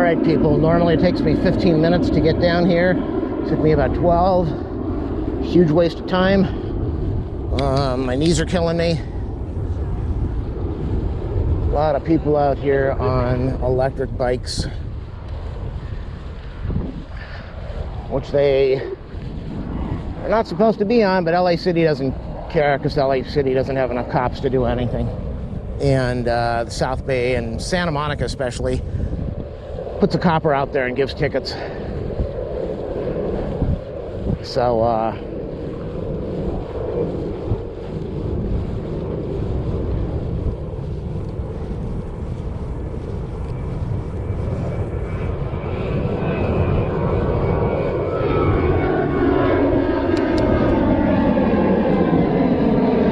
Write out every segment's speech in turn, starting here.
Alright people, normally it takes me 15 minutes to get down here. It took me about 12. Huge waste of time. My knees are killing me. A lot of people out here on electric bikes, which they are not supposed to be on, but LA City doesn't care because LA City doesn't have enough cops to do anything. And the South Bay and Santa Monica especially puts a copper out there and gives tickets. So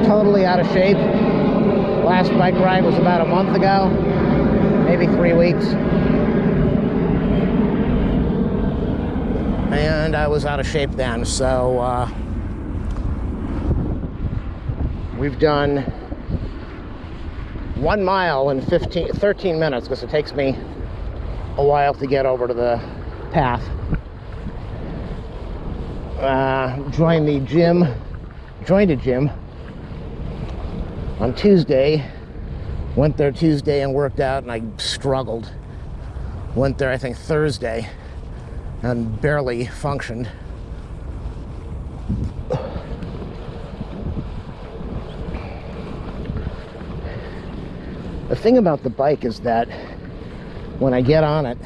totally out of shape. Last bike ride was about a month ago, maybe 3 weeks. And I was out of shape then, so we've done 1 mile in 13 minutes because it takes me a while to get over to the path. Joined a gym on Tuesday. Went there Tuesday and worked out, and I struggled. Went there I think Thursday and barely functioned. The thing about the bike is that when I get on it,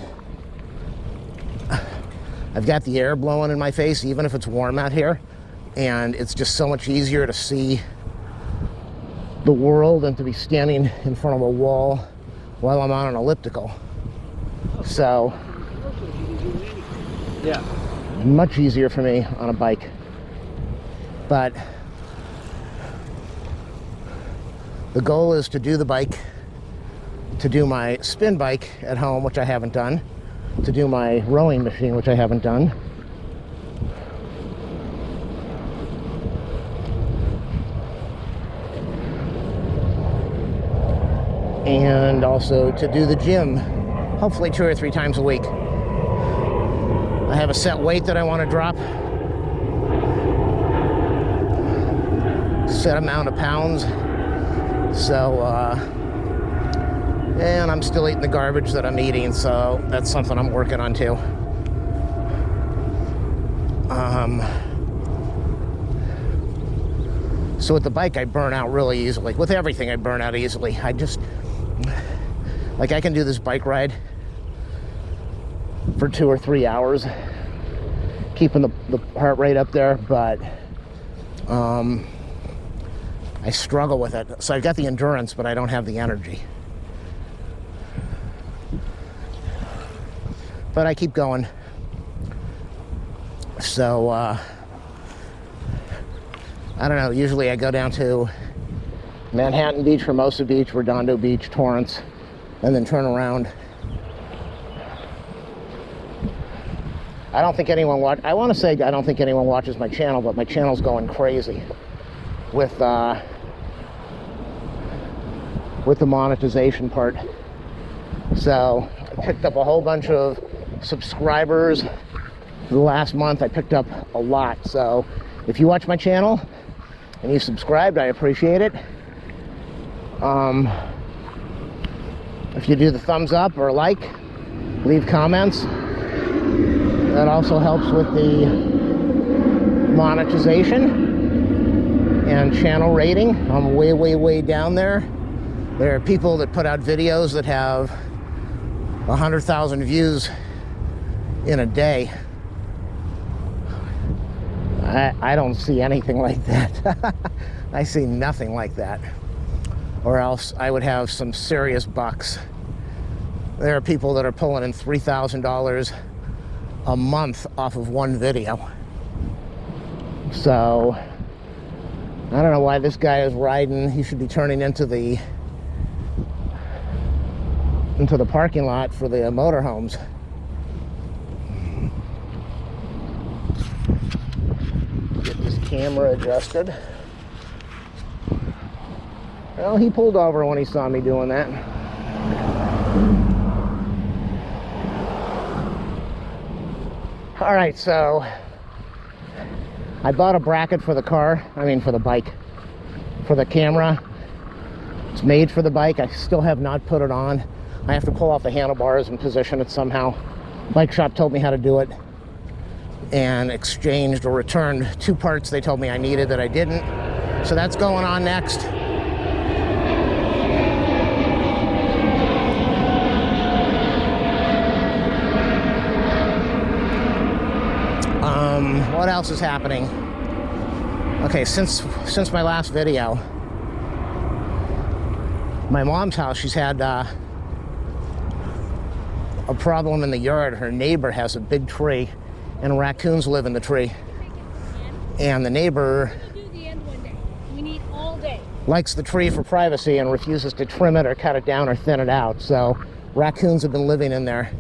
I've got the air blowing in my face, even if it's warm out here, and it's just so much easier to see the world than to be standing in front of a wall while I'm on an elliptical. So yeah, much easier for me on a bike. But the goal is to do the bike, to do my spin bike at home, which I haven't done, to do my rowing machine, which I haven't done, and also to do the gym, hopefully 2 or 3 times a week. I have a set weight that I want to drop, set amount of pounds. So, and I'm still eating the garbage that I'm eating, so that's something I'm working on too. So with the bike, I burn out really easily. With everything, I burn out easily. I can do this bike ride for 2 or 3 hours, keeping the heart rate up there, but I struggle with it. So I've got the endurance, but I don't have the energy. But I keep going. So I don't know, usually I go down to Manhattan Beach, Hermosa Beach, Redondo Beach, Torrance, and then turn around. I don't think anyone I want to say I don't think anyone watches my channel, but my channel's going crazy with the monetization part. So I picked up a whole bunch of subscribers the last month. I picked up a lot. So if you watch my channel and you subscribed, I appreciate it. If you do the thumbs up or like, leave comments. That also helps with the monetization and channel rating. I'm way down there. There are people that put out videos that have 100,000 views in a day. I don't see anything like that. I see nothing like that. Or else I would have some serious bucks. There are people that are pulling in $3,000 a month off of one video. So I don't know why this guy is riding. He should be turning into the parking lot for the motorhomes. Get this camera adjusted. Well, he pulled over when he saw me doing that. All right, so I bought a bracket for the car. I mean, for the bike, for the camera. It's made for the bike. I still have not put it on. I have to pull off the handlebars and position it somehow. Bike shop told me how to do it, and exchanged or returned 2 parts they told me I needed that I didn't. So that's going on next. What else is happening? Okay, since my last video, my mom's house, she's had a problem in the yard. Her neighbor has a big tree, and raccoons live in the tree. And the neighbor likes the tree for privacy and refuses to trim it or cut it down or thin it out. So raccoons have been living in there.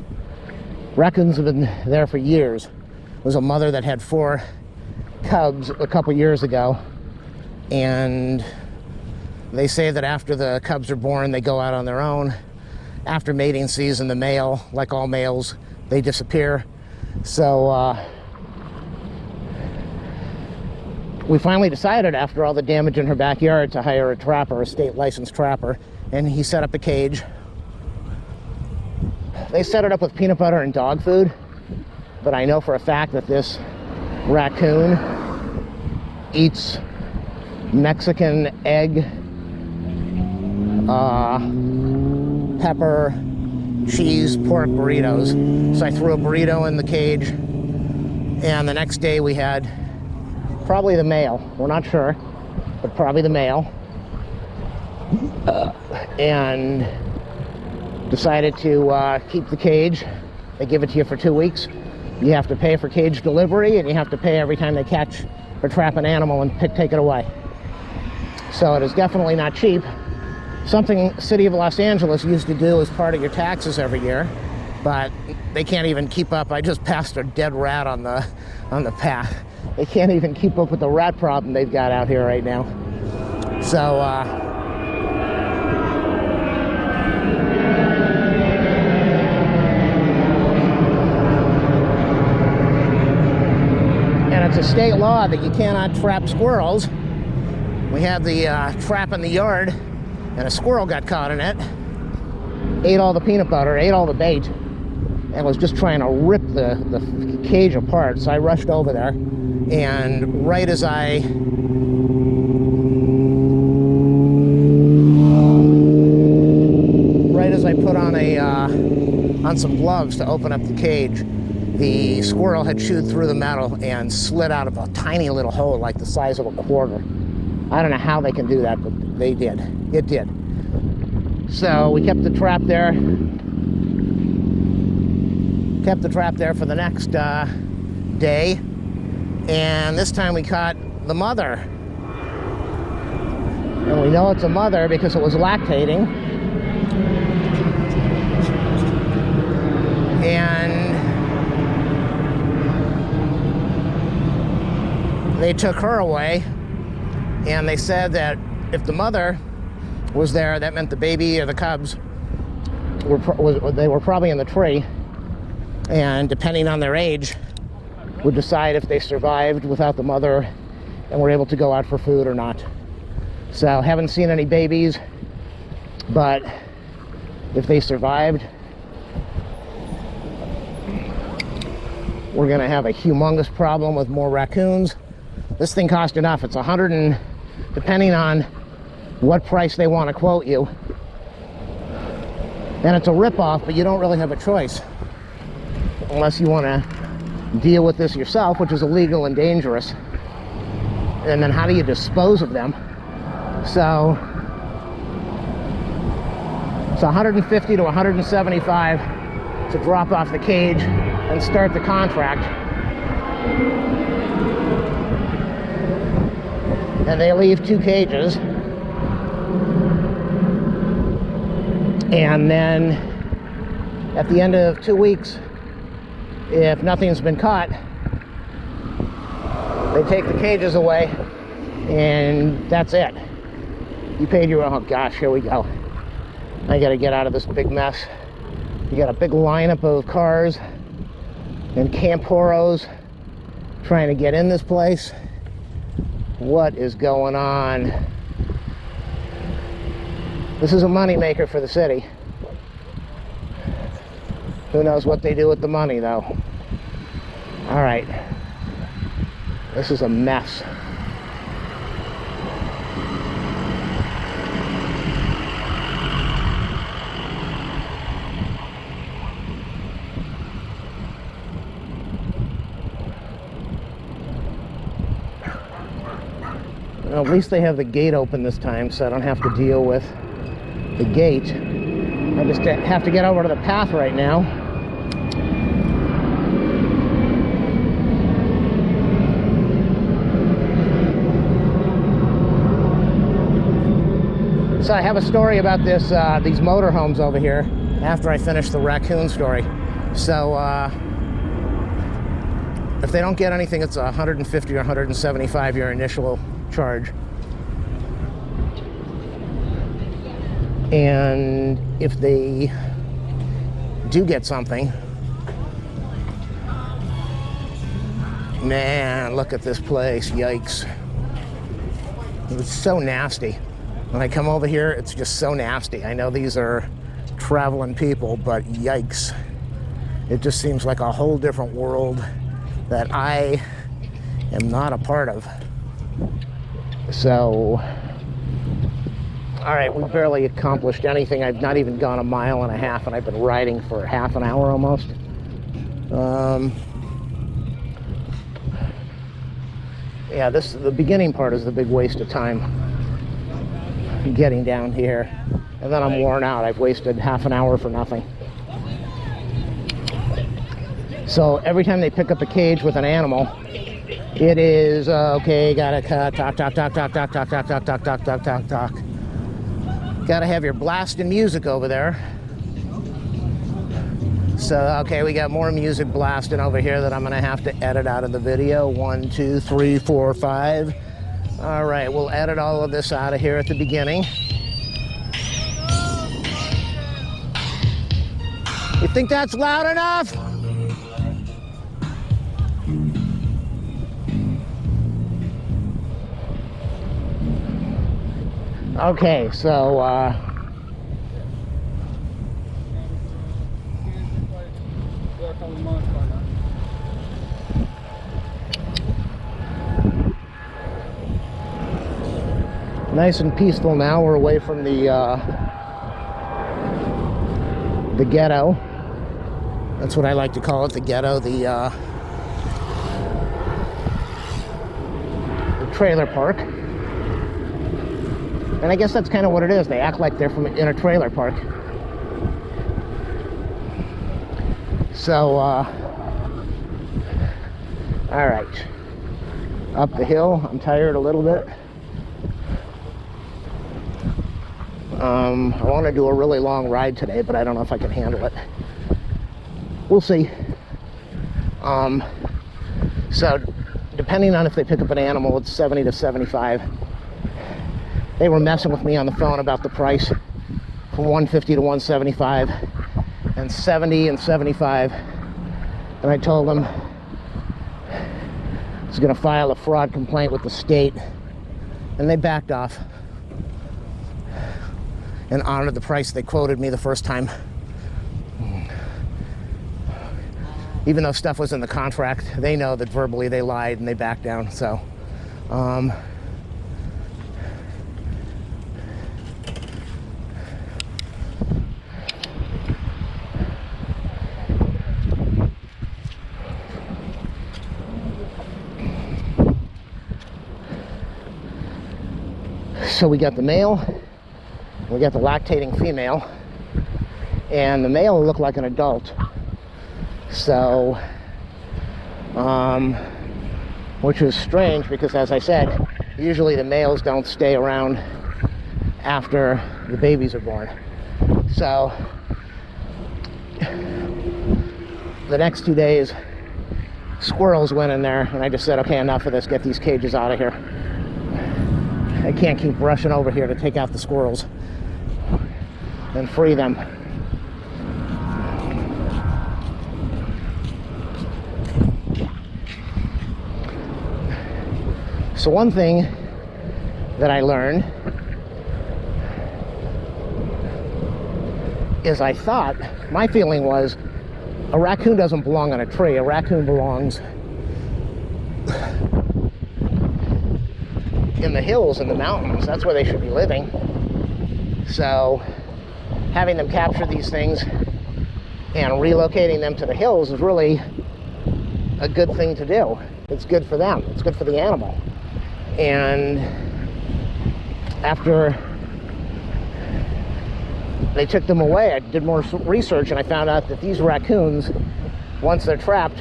Raccoons have been there for years. There was a mother that had 4 cubs a couple years ago, and they say that after the cubs are born, they go out on their own. After mating season, the male, like all males, they disappear. So we finally decided, after all the damage in her backyard, to hire a trapper, a state licensed trapper, and he set up a cage. They set it up with peanut butter and dog food, but I know for a fact that this raccoon eats Mexican egg, pepper, cheese, pork burritos. So I threw a burrito in the cage, and the next day we had probably the male. We're not sure, but probably the male. And decided to keep the cage. They give it to you for 2 weeks. You have to pay for cage delivery, and you have to pay every time they catch or trap an animal and take it away. So it is definitely not cheap. Something City of Los Angeles used to do as part of your taxes every year, but they can't even keep up. I just passed a dead rat on the path. They can't even keep up with the rat problem they've got out here right now. So it's a state law that you cannot trap squirrels. We had the trap in the yard, and a squirrel got caught in it, ate all the peanut butter, ate all the bait, and was just trying to rip the cage apart. So I rushed over there, and right as I put on some gloves to open up the cage, the squirrel had chewed through the metal and slid out of a tiny little hole like the size of a quarter. I don't know how they can do that, but they did. It did. So we kept the trap there. Kept the trap there for the next day. And this time we caught the mother. And we know it's a mother because it was lactating. And they took her away, and they said that if the mother was there, that meant the baby or the cubs they were probably in the tree, and depending on their age would decide if they survived without the mother and were able to go out for food or not. So haven't seen any babies, but if they survived, we're gonna have a humongous problem with more raccoons. This thing cost enough. It's 100 and, depending on what price they want to quote you. And it's a rip-off, but you don't really have a choice unless you want to deal with this yourself, which is illegal and dangerous. And then how do you dispose of them? So it's 150 to 175 to drop off the cage and start the contract. And they leave 2 cages. And then at the end of 2 weeks, if nothing's been caught, they take the cages away, and that's it. You paid your, oh gosh, here we go. I gotta get out of this big mess. You got a big lineup of cars and Camporos trying to get in this place. What is going on? This is a moneymaker for the city. Who knows what they do with the money, though. All right. This is a mess. Well, at least they have the gate open this time, so I don't have to deal with the gate. I just have to get over to the path right now. So I have a story about this, these motorhomes over here after I finish the raccoon story. So if they don't get anything, it's 150 or 175 your initial charge. And if they do get something, man, look at this place. Yikes. It's so nasty. When I come over here, it's just so nasty. I know these are traveling people, but yikes. It just seems like a whole different world that I am not a part of. So, all right, we barely accomplished anything. I've not even gone a mile and a half, and I've been riding for half an hour almost. Yeah, the beginning part is the big waste of time. Getting down here, and then I'm worn out. I've wasted half an hour for nothing. So every time they pick up a cage with an animal, it is okay, gotta cut, talk, gotta have your blasting music over there. So okay, we got more music blasting over here that I'm gonna have to edit out of the video. 1, 2, 3, 4, 5. All right, we'll edit all of this out of here at the beginning. You think that's loud enough? Okay, so nice and peaceful now. We're away from the ghetto. That's what I like to call it, the ghetto, the trailer park. And I guess that's kind of what it is. They act like they're in a trailer park. So, all right. Up the hill. I'm tired a little bit. I want to do a really long ride today, but I don't know if I can handle it. We'll see. So depending on if they pick up an animal, it's 70 to 75. They were messing with me on the phone about the price from 150 to 175 and 70 and 75. And I told them I was going to file a fraud complaint with the state, and they backed off and honored the price they quoted me the first time. Even though stuff was in the contract, they know that verbally they lied and they backed down. So so we got the male, we got the lactating female, and the male looked like an adult. So, which was strange because, as I said, usually the males don't stay around after the babies are born. So, the next 2 days, squirrels went in there, and I just said, okay, enough of this, get these cages out of here. I can't keep rushing over here to take out the squirrels and free them. So one thing that I learned is I thought, my feeling was, a raccoon doesn't belong on a tree. A raccoon belongs in the hills and the mountains. That's where they should be living. So having them capture these things and relocating them to the hills is really a good thing to do. It's good for them. It's good for the animal. And after they took them away, I did more research, and I found out that these raccoons, once they're trapped,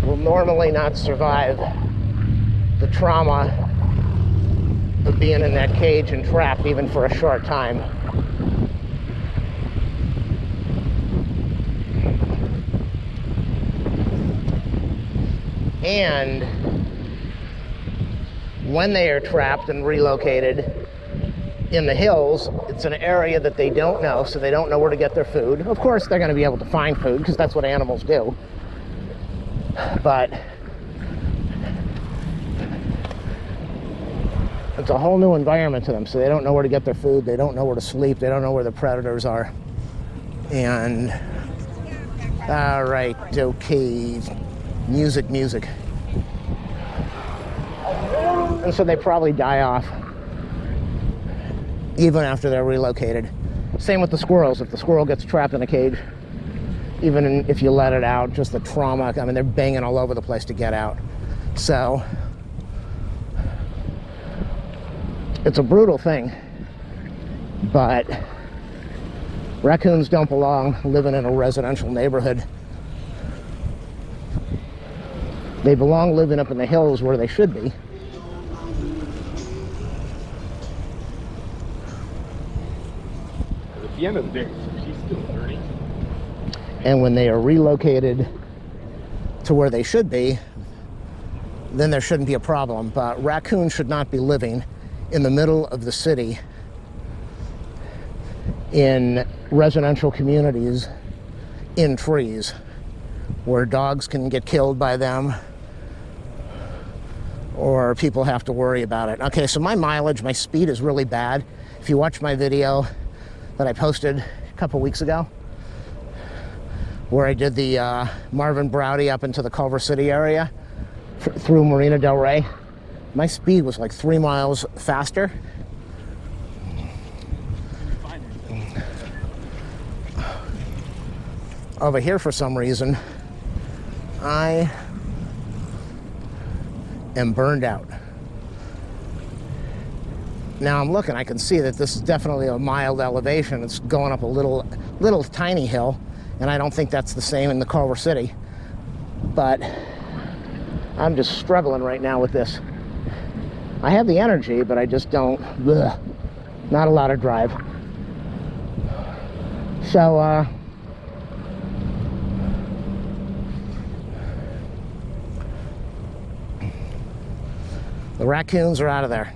will normally not survive the trauma of being in that cage and trapped even for a short time. And when they are trapped and relocated in the hills, it's an area that they don't know, so they don't know where to get their food. Of course, they're going to be able to find food because that's what animals do. But it's a whole new environment to them, so they don't know where to get their food, they don't know where to sleep, they don't know where the predators are. And all right, okay, music. And so they probably die off even after they're relocated. Same with the squirrels. If the squirrel gets trapped in a cage, even if you let it out, just the trauma, I mean, they're banging all over the place to get out. So it's a brutal thing, but raccoons don't belong living in a residential neighborhood. They belong living up in the hills where they should be. At the end of the day, she's still learning. And when they are relocated to where they should be, then there shouldn't be a problem. But raccoons should not be living in the middle of the city in residential communities in trees where dogs can get killed by them or people have to worry about it. Okay, so my mileage, my speed is really bad. If you watch my video that I posted a couple weeks ago, where I did the Marvin Braude up into the Culver City area through Playa Del Rey, my speed was like 3 miles faster. Over here, for some reason, I am burned out. Now I'm looking, I can see that this is definitely a mild elevation. It's going up a little tiny hill, And I don't think that's the same in the Culver City. But I'm just struggling right now with this. I have the energy, but I just don't, not a lot of drive. So, the raccoons are out of there.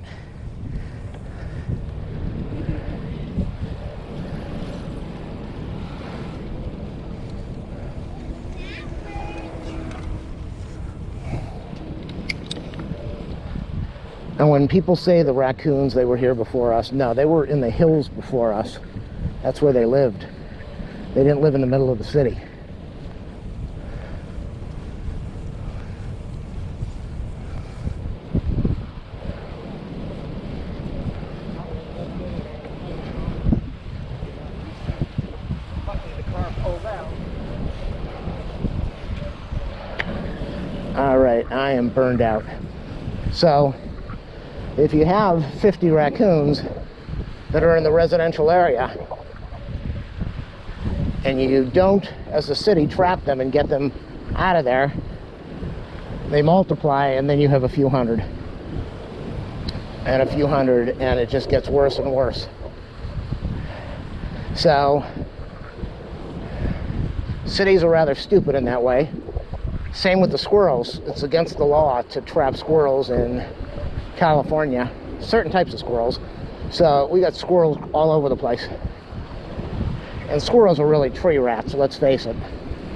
And when people say the raccoons, they were here before us, no, they were in the hills before us. That's where they lived. They didn't live in the middle of the city. All right, I am burned out. So, if you have 50 raccoons that are in the residential area, and you don't, as a city, trap them and get them out of there, they multiply, and then you have a few hundred. And a few hundred, and it just gets worse and worse. So, cities are rather stupid in that way. Same with the squirrels. It's against the law to trap squirrels in California, certain types of squirrels. So we got squirrels all over the place. And squirrels are really tree rats, let's face it.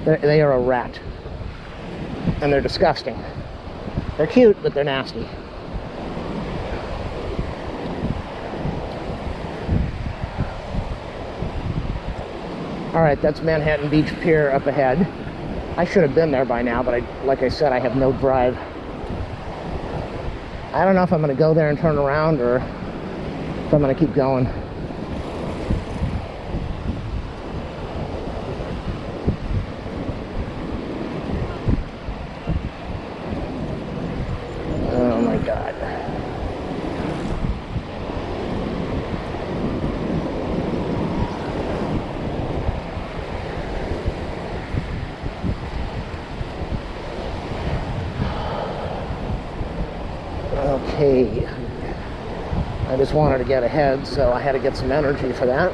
They are a rat. And they're disgusting. They're cute, but they're nasty. All right, that's Manhattan Beach Pier up ahead. I should have been there by now, but like I said, I have no drive. I don't know if I'm going to go there and turn around or if I'm going to keep going. Oh my God. Okay, I just wanted to get ahead, so I had to get some energy for that.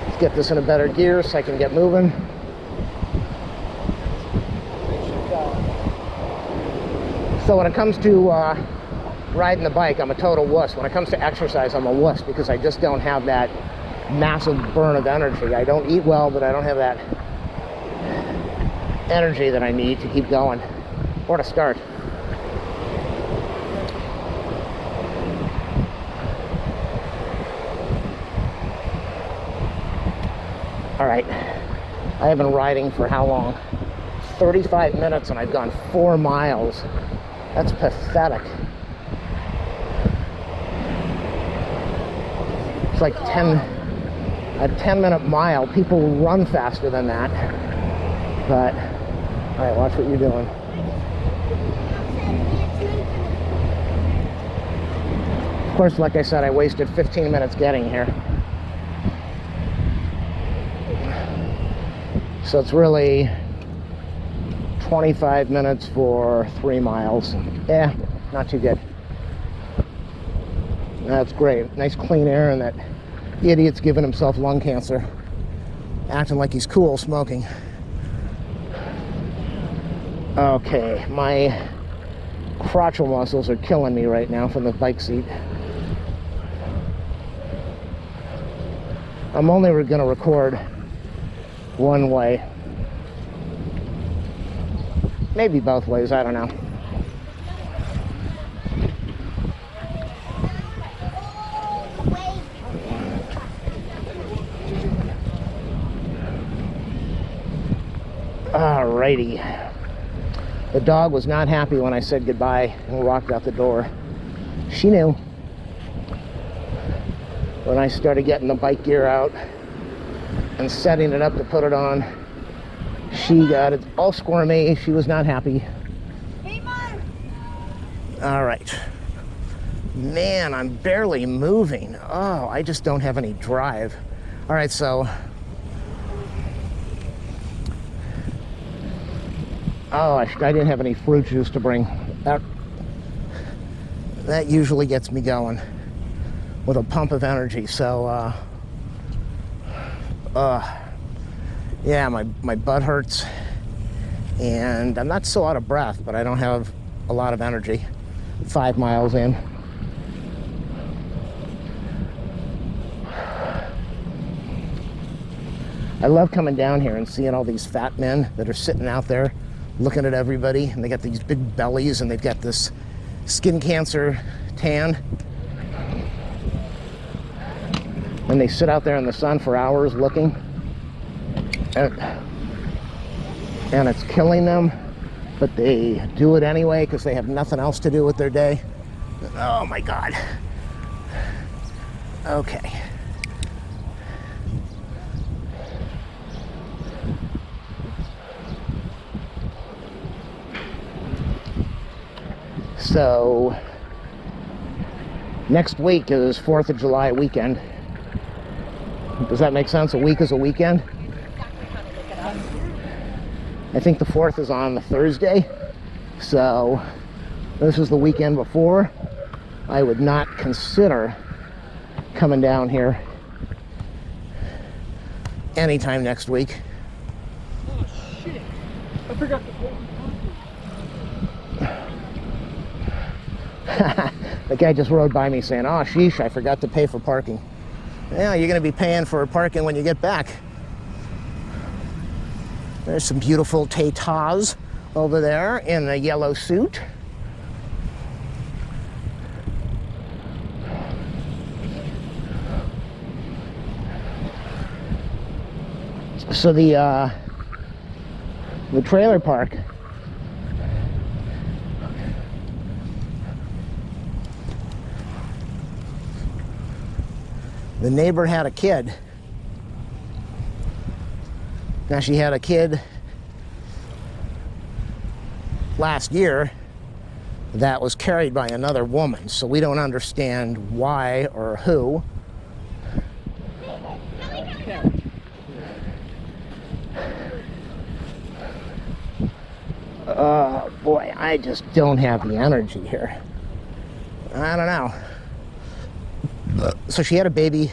Let's get this in a better gear so I can get moving. So when it comes to riding the bike, I'm a total wuss. When it comes to exercise, I'm a wuss because I just don't have that massive burn of energy. I don't eat well, but I don't have that energy that I need to keep going. Or to start. All right, I have been riding for how long? 35 minutes and I've gone 4 miles. That's pathetic. It's like a 10-minute mile. People run faster than that. But, all right, watch what you're doing. Of course, like I said, I wasted 15 minutes getting here. So it's really 25 minutes for 3 miles. Yeah, not too good. That's great. Nice clean air, and that idiot's giving himself lung cancer. Acting like he's cool smoking. Okay, my crotchal muscles are killing me right now from the bike seat. I'm only going to record one way. Maybe both ways, I don't know. Alrighty. The dog was not happy when I said goodbye and walked out the door. She knew. When I started getting the bike gear out and setting it up to put it on, she got it all squirmy. She was not happy. Hey, Mom. All right. Man, I'm barely moving. Oh, I just don't have any drive. All right, so I didn't have any fruit juice to bring. That usually gets me going with a pump of energy. So yeah, my butt hurts and I'm not so out of breath, but I don't have a lot of energy. 5 miles in. I love coming down here and seeing all these fat men that are sitting out there looking at everybody, and they got these big bellies and they've got this skin cancer tan. And they sit out there in the sun for hours looking, and it's killing them, but they do it anyway because they have nothing else to do with their day. Oh my God. Okay. So next week is 4th of July weekend. Does that make sense? A week is a weekend. I think the 4th is on the Thursday. So this is the weekend before. I would not consider coming down here anytime next week. Oh shit! I forgot to pay. The guy just rode by me saying, "Oh, sheesh, I forgot to pay for parking." Yeah, you're going to be paying for parking when you get back. There's some beautiful Tatas over there in the yellow suit. So the trailer park, the neighbor had a kid. Now, she had a kid last year that was carried by another woman, so we don't understand why or who. Boy, I just don't have the energy here. I don't know. So she had a baby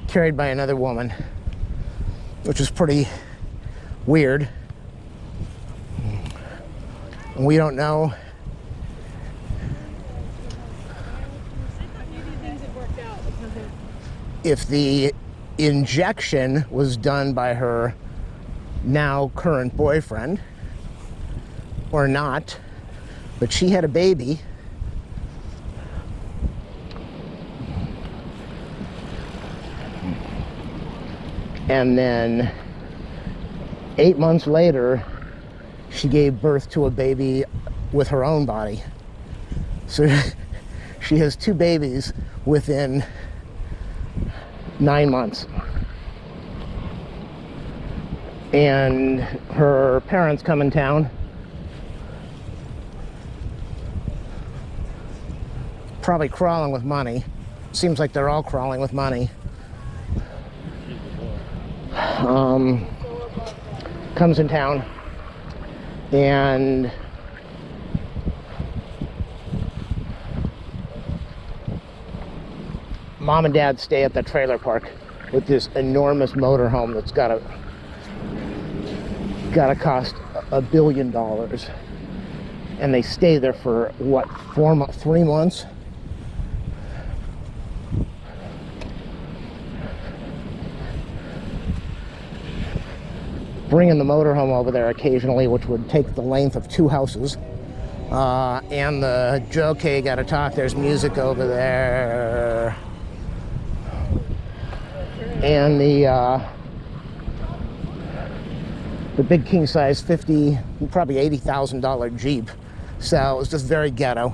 carried by another woman, which is pretty weird. And we don't know if the injection was done by her now current boyfriend or not, but she had a baby. And then 8 months later, she gave birth to a baby with her own body. So she has 2 babies within 9 months. And her parents come in town. Probably crawling with money. Seems like they're all crawling with money. Comes in town and mom and dad stay at the trailer park with this enormous motorhome that's gotta cost $1 billion, and they stay there for what, 3 months. Bringing the motorhome over there occasionally, which would take the length of 2 houses. And the jockey got to talk. There's music over there. And the big king size $50,000, probably $80,000 Jeep. So it was just very ghetto.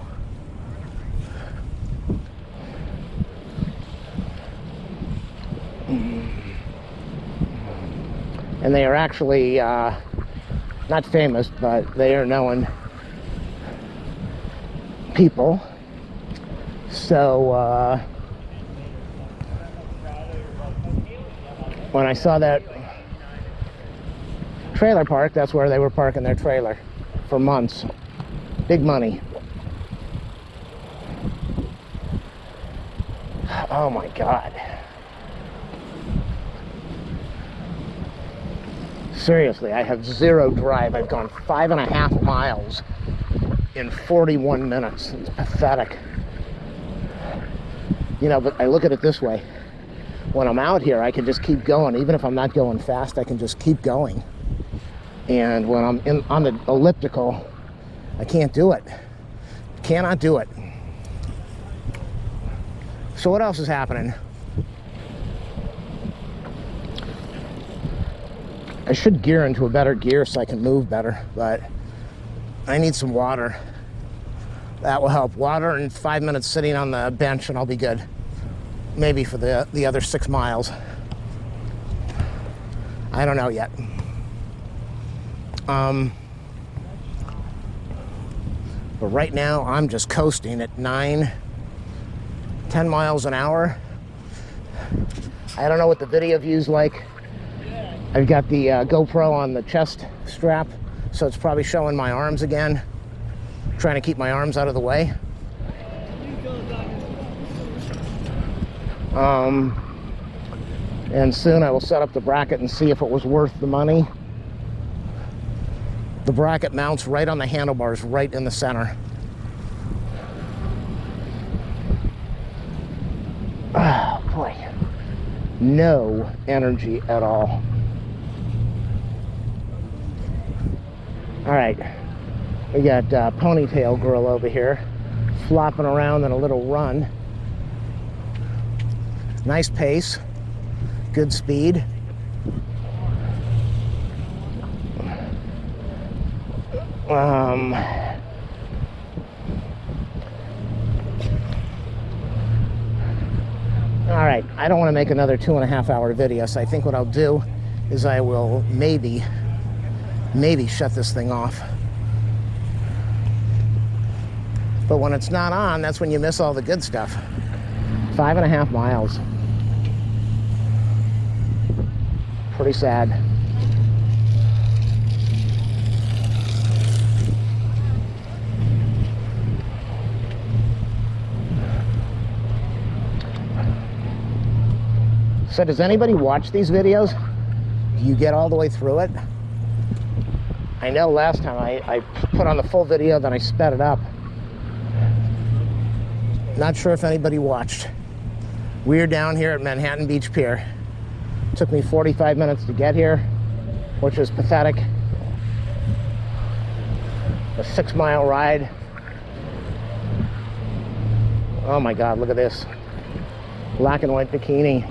And they are actually not famous, but they are known people. So When I saw that trailer park, that's where they were parking their trailer for months. Big money. Oh my God. Seriously, I have zero drive. I've gone 5.5 miles in 41 minutes. It's pathetic. You know, but I look at it this way. When I'm out here, I can just keep going. Even if I'm not going fast, I can just keep going. And when I'm on the elliptical, I can't do it. Cannot do it. So what else is happening? I should gear into a better gear so I can move better, but I need some water. That will help. Water and 5 minutes sitting on the bench and I'll be good. Maybe for the other 6 miles. I don't know yet. But right now I'm just coasting at 9, 10 miles an hour. I don't know what the video view's like. I've got the GoPro on the chest strap, so it's probably showing my arms again. Trying to keep my arms out of the way. And soon I will set up the bracket and see if it was worth the money. The bracket mounts right on the handlebars, right in the center. Oh boy, no energy at all. All right, we got Ponytail Girl over here, flopping around in a little run. Nice pace, good speed. All right, I don't want to make another 2.5 hour video, so I think what I'll do is I will maybe shut this thing off. But when it's not on, that's when you miss all the good stuff. 5.5 miles. Pretty sad. So does anybody watch these videos? Do you get all the way through it? I know last time I put on the full video, then I sped it up. Not sure if anybody watched. We're down here at Manhattan Beach Pier. Took me 45 minutes to get here, which was pathetic. A 6-mile ride. Oh my God, look at this. Black and white bikini.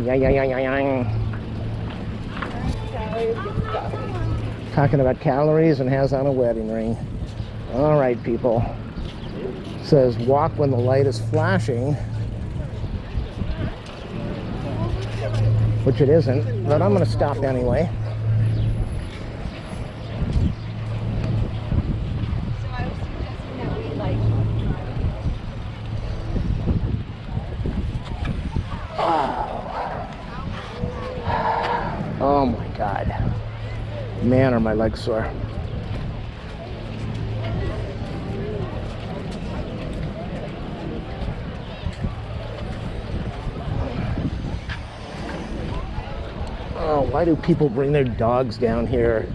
Talking about calories and has on a wedding ring. All right, people. It says walk when the light is flashing, which it isn't, but I'm going to stop anyway. Oh my God. Man, are my legs sore. Oh, why do people bring their dogs down here?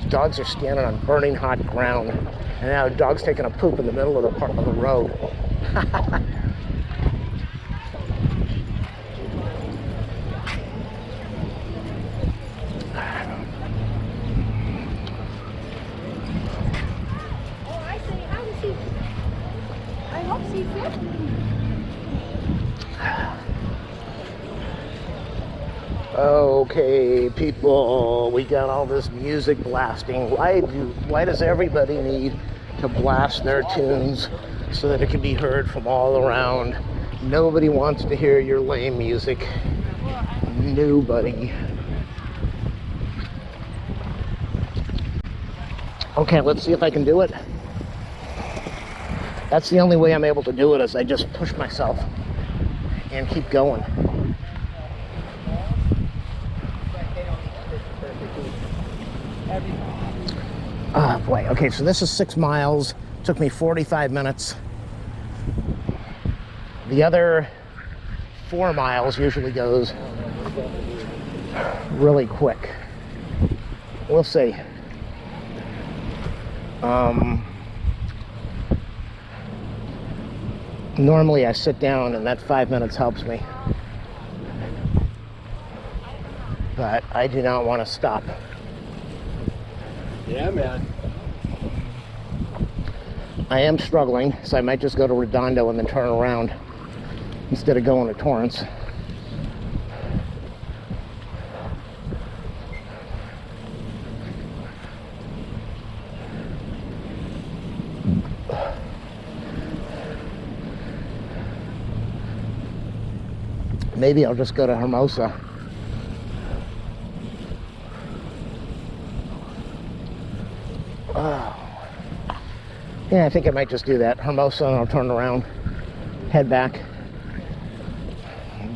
Dogs are standing on burning hot ground, and now a dog's taking a poop in the middle of the road. Okay, people, we got all this music blasting. Why does everybody need to blast their tunes so that it can be heard from all around? Nobody wants to hear your lame music. Nobody. Okay, let's see if I can do it. That's the only way I'm able to do it, is I just push myself and keep going. Oh boy, okay, so this is 6 miles. Took me 45 minutes. The other 4 miles usually goes really quick. We'll see. Normally I sit down and that 5 minutes helps me. But I do not want to stop. Yeah, man. I am struggling, so I might just go to Redondo and then turn around instead of going to Torrance. Maybe I'll just go to Hermosa. Oh. Yeah, I think I might just do that. Hermosa, and I'll turn around, head back,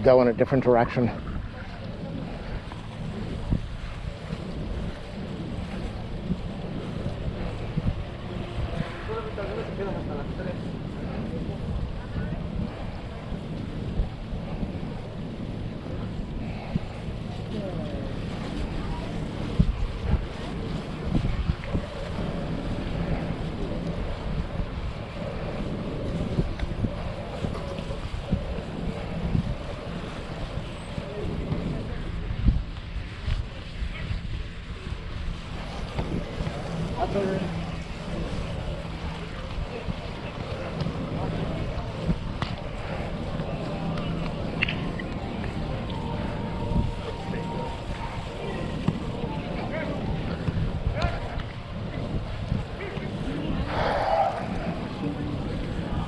go in a different direction.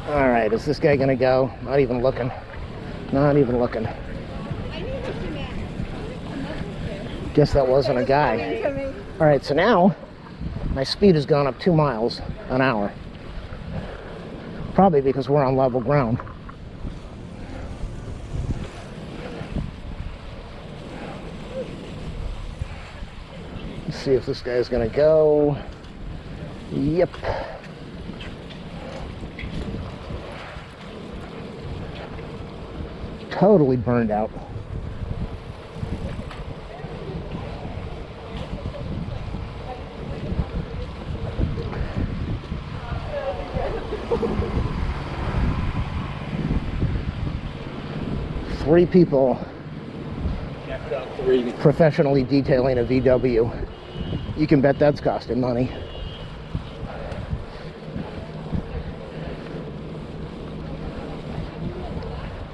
All right, is this guy gonna go? Not even looking. Not even looking. Guess that wasn't a guy. All right, so now my speed has gone up 2 miles an hour. Probably because we're on level ground. Let's see if this guy's gonna go. Yep. Totally burned out. Three people professionally detailing a VW. You can bet that's costing money.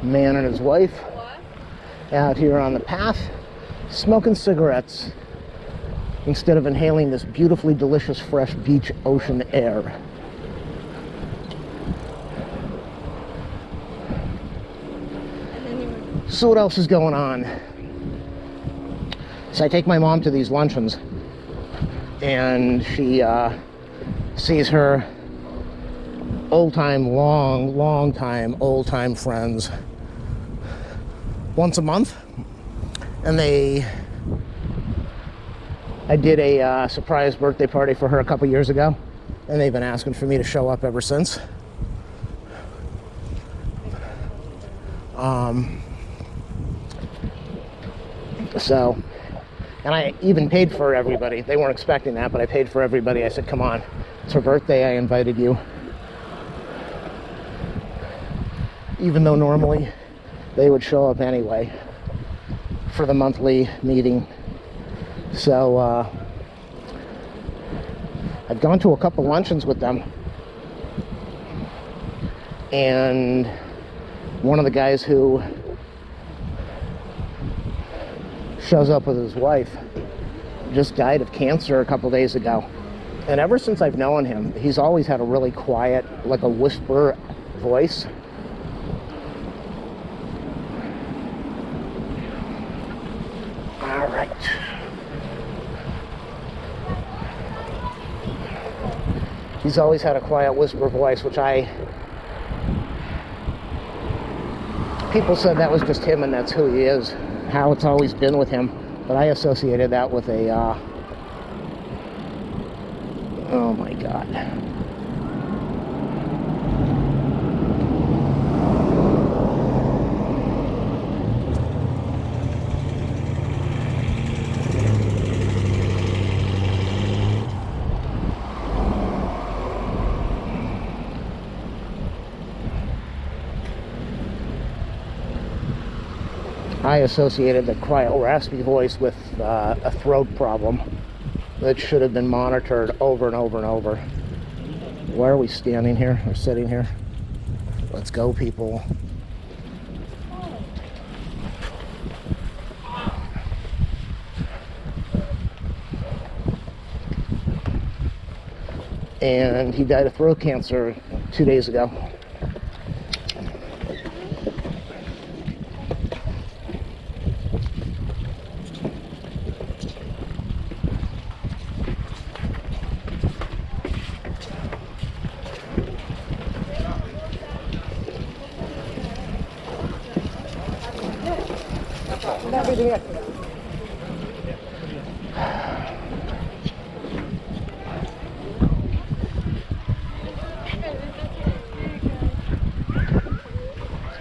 Man and his wife out here on the path smoking cigarettes instead of inhaling this beautifully delicious fresh beach ocean air. So what else is going on? So I take my mom to these luncheons and she sees her long time friends once a month, and I did a surprise birthday party for her a couple years ago, and they've been asking for me to show up ever since. So, and I even paid for everybody. They weren't expecting that, but I paid for everybody. I said, come on, it's her birthday, I invited you. Even though normally they would show up anyway for the monthly meeting. So I've gone to a couple luncheons with them, and one of the guys who shows up with his wife just died of cancer a couple days ago. And ever since I've known him, he's always had a really quiet, like a whisper voice. All right. He's always had a quiet whisper voice, which people said that was just him and that's who he is, how it's always been with him. But I associated that with a Oh my God. I associated the cryo raspy voice with a throat problem that should have been monitored over and over and over. Why are we standing here or sitting here? Let's go, people. And he died of throat cancer 2 days ago.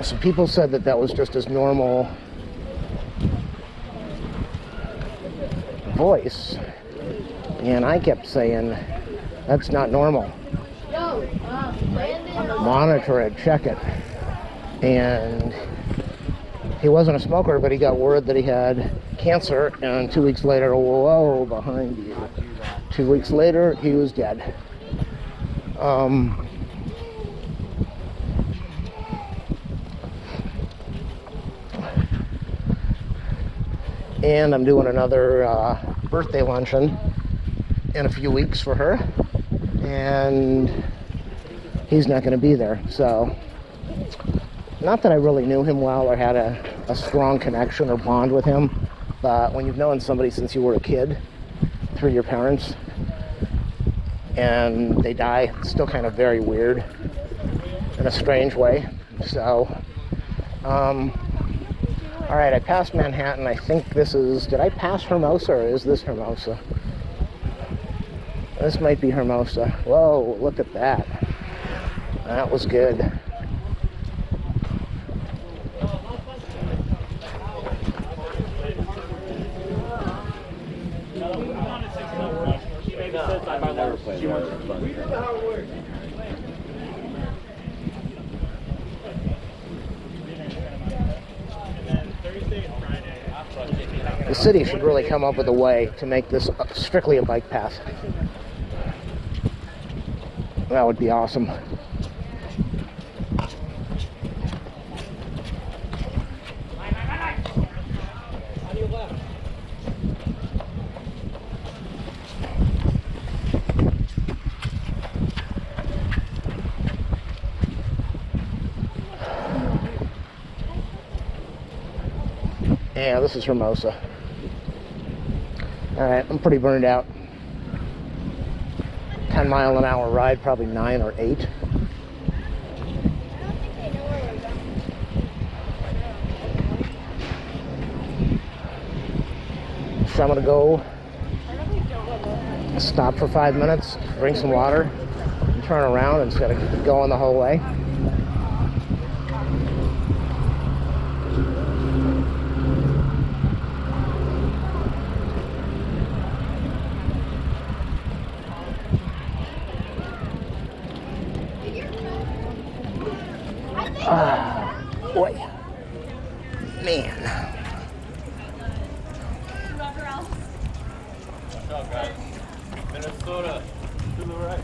So people said that that was just his normal voice, and I kept saying that's not normal. Monitor it, check it. And he wasn't a smoker, but he got word that he had cancer, and 2 weeks later, whoa, behind you. 2 weeks later, he was dead. And I'm doing another birthday luncheon in a few weeks for her, and he's not going to be there. So, not that I really knew him well or had a strong connection or bond with him, but when you've known somebody since you were a kid through your parents and they die, it's still kind of very weird in a strange way. So, all right, I passed Manhattan. I think this is, did I pass Hermosa, or is this Hermosa? This might be Hermosa. Whoa, look at that. That was good. The city should really come up with a way to make this strictly a bike path. That would be awesome. Yeah, this is Hermosa. Alright, I'm pretty burned out. 10-mile-an-hour ride, probably 9 or 8. So I'm gonna go stop for 5 minutes, drink some water, and turn around, and just gotta keep going the whole way. Boy, man. What's up, guys? Minnesota, to the right.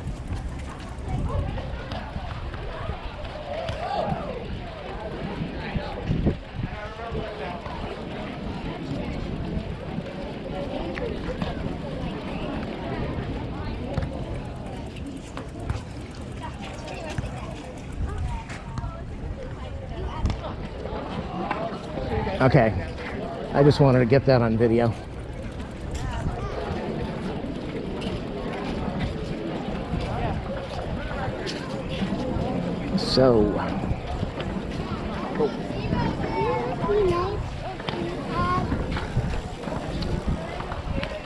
Okay, I just wanted to get that on video. So,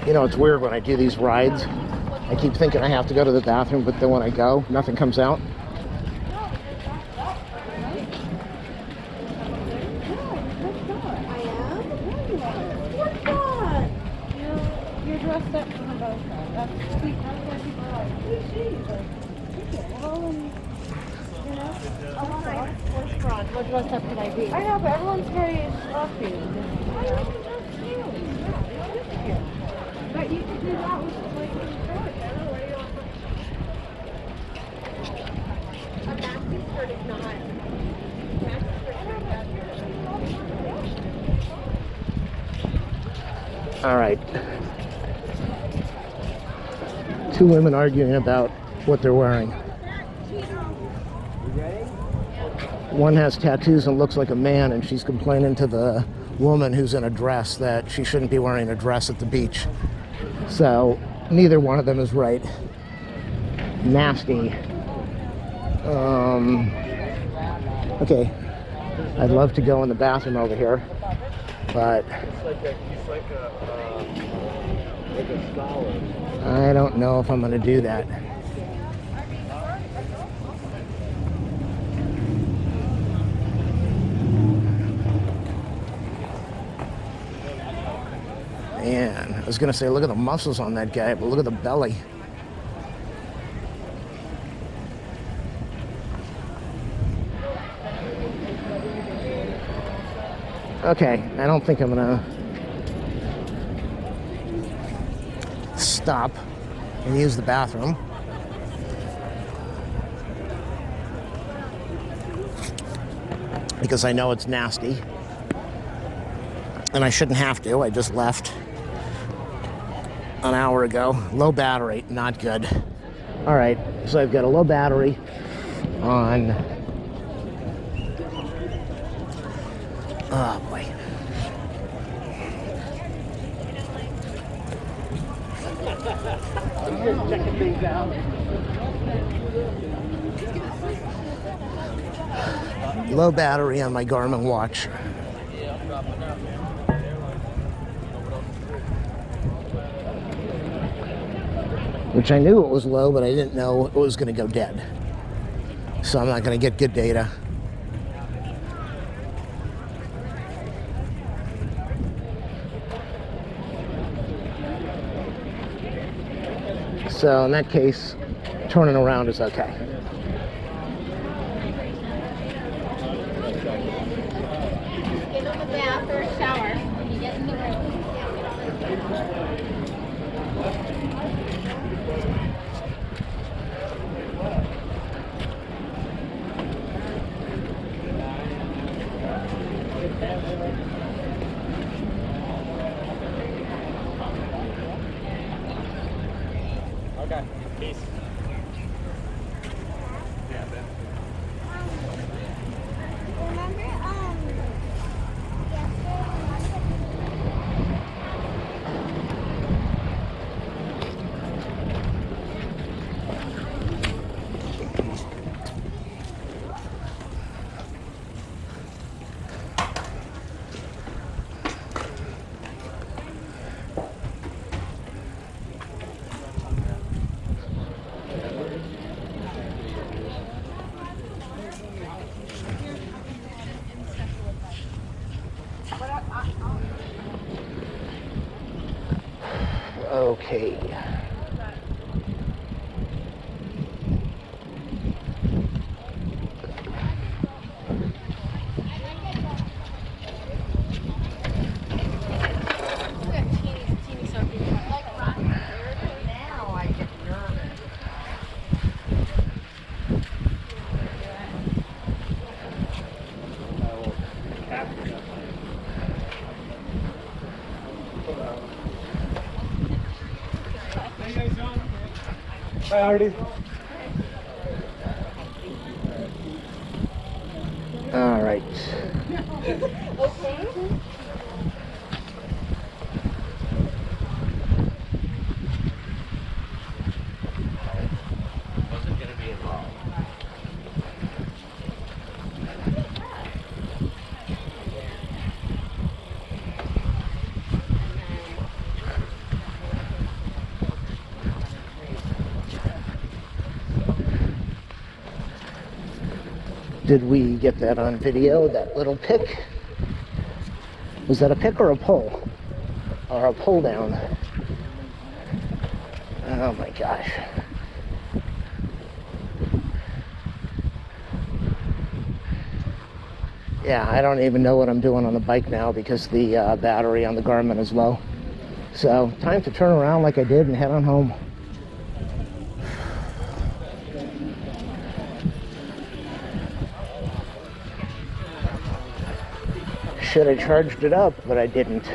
you know, it's weird when I do these rides I keep thinking I have to go to the bathroom, but then when I go, nothing comes out. You're dressed up for the boat. That's sweet. That's why people are like, who's she? Like, well, you know, what's wrong? What dressed up could I be? I know, but everyone's very sloppy. I don't think that's cute. But you could do that with like a skirt. I don't know where you want to put a maxi skirt is not. All right. Two women arguing about what they're wearing. One has tattoos and looks like a man, and she's complaining to the woman who's in a dress that she shouldn't be wearing a dress at the beach. So neither one of them is right. Nasty. Okay. I'd love to go in the bathroom over here, but I don't know if I'm going to do that. Man, I was going to say, look at the muscles on that guy, but look at the belly. Okay, I don't think I'm going to stop and use the bathroom. Because I know it's nasty. And I shouldn't have to. I just left an hour ago. Low battery, not good. All right, so I've got a low battery on. Oh boy. Checking things out. Low battery on my Garmin watch. Which I knew it was low, but I didn't know it was going to go dead. So I'm not going to get good data. So in that case, turning around is okay. Get on the bath or shower. You get in the room. Okay, peace. Okay. Hi, Artie. All right. Wasn't gonna be involved. Did we get that on video, that little pick? Was that a pick or a pull? Or a pull down? Oh my gosh. Yeah, I don't even know what I'm doing on the bike now because the battery on the Garmin is low. So, time to turn around like I did and head on home. Should have charged it up, but I didn't.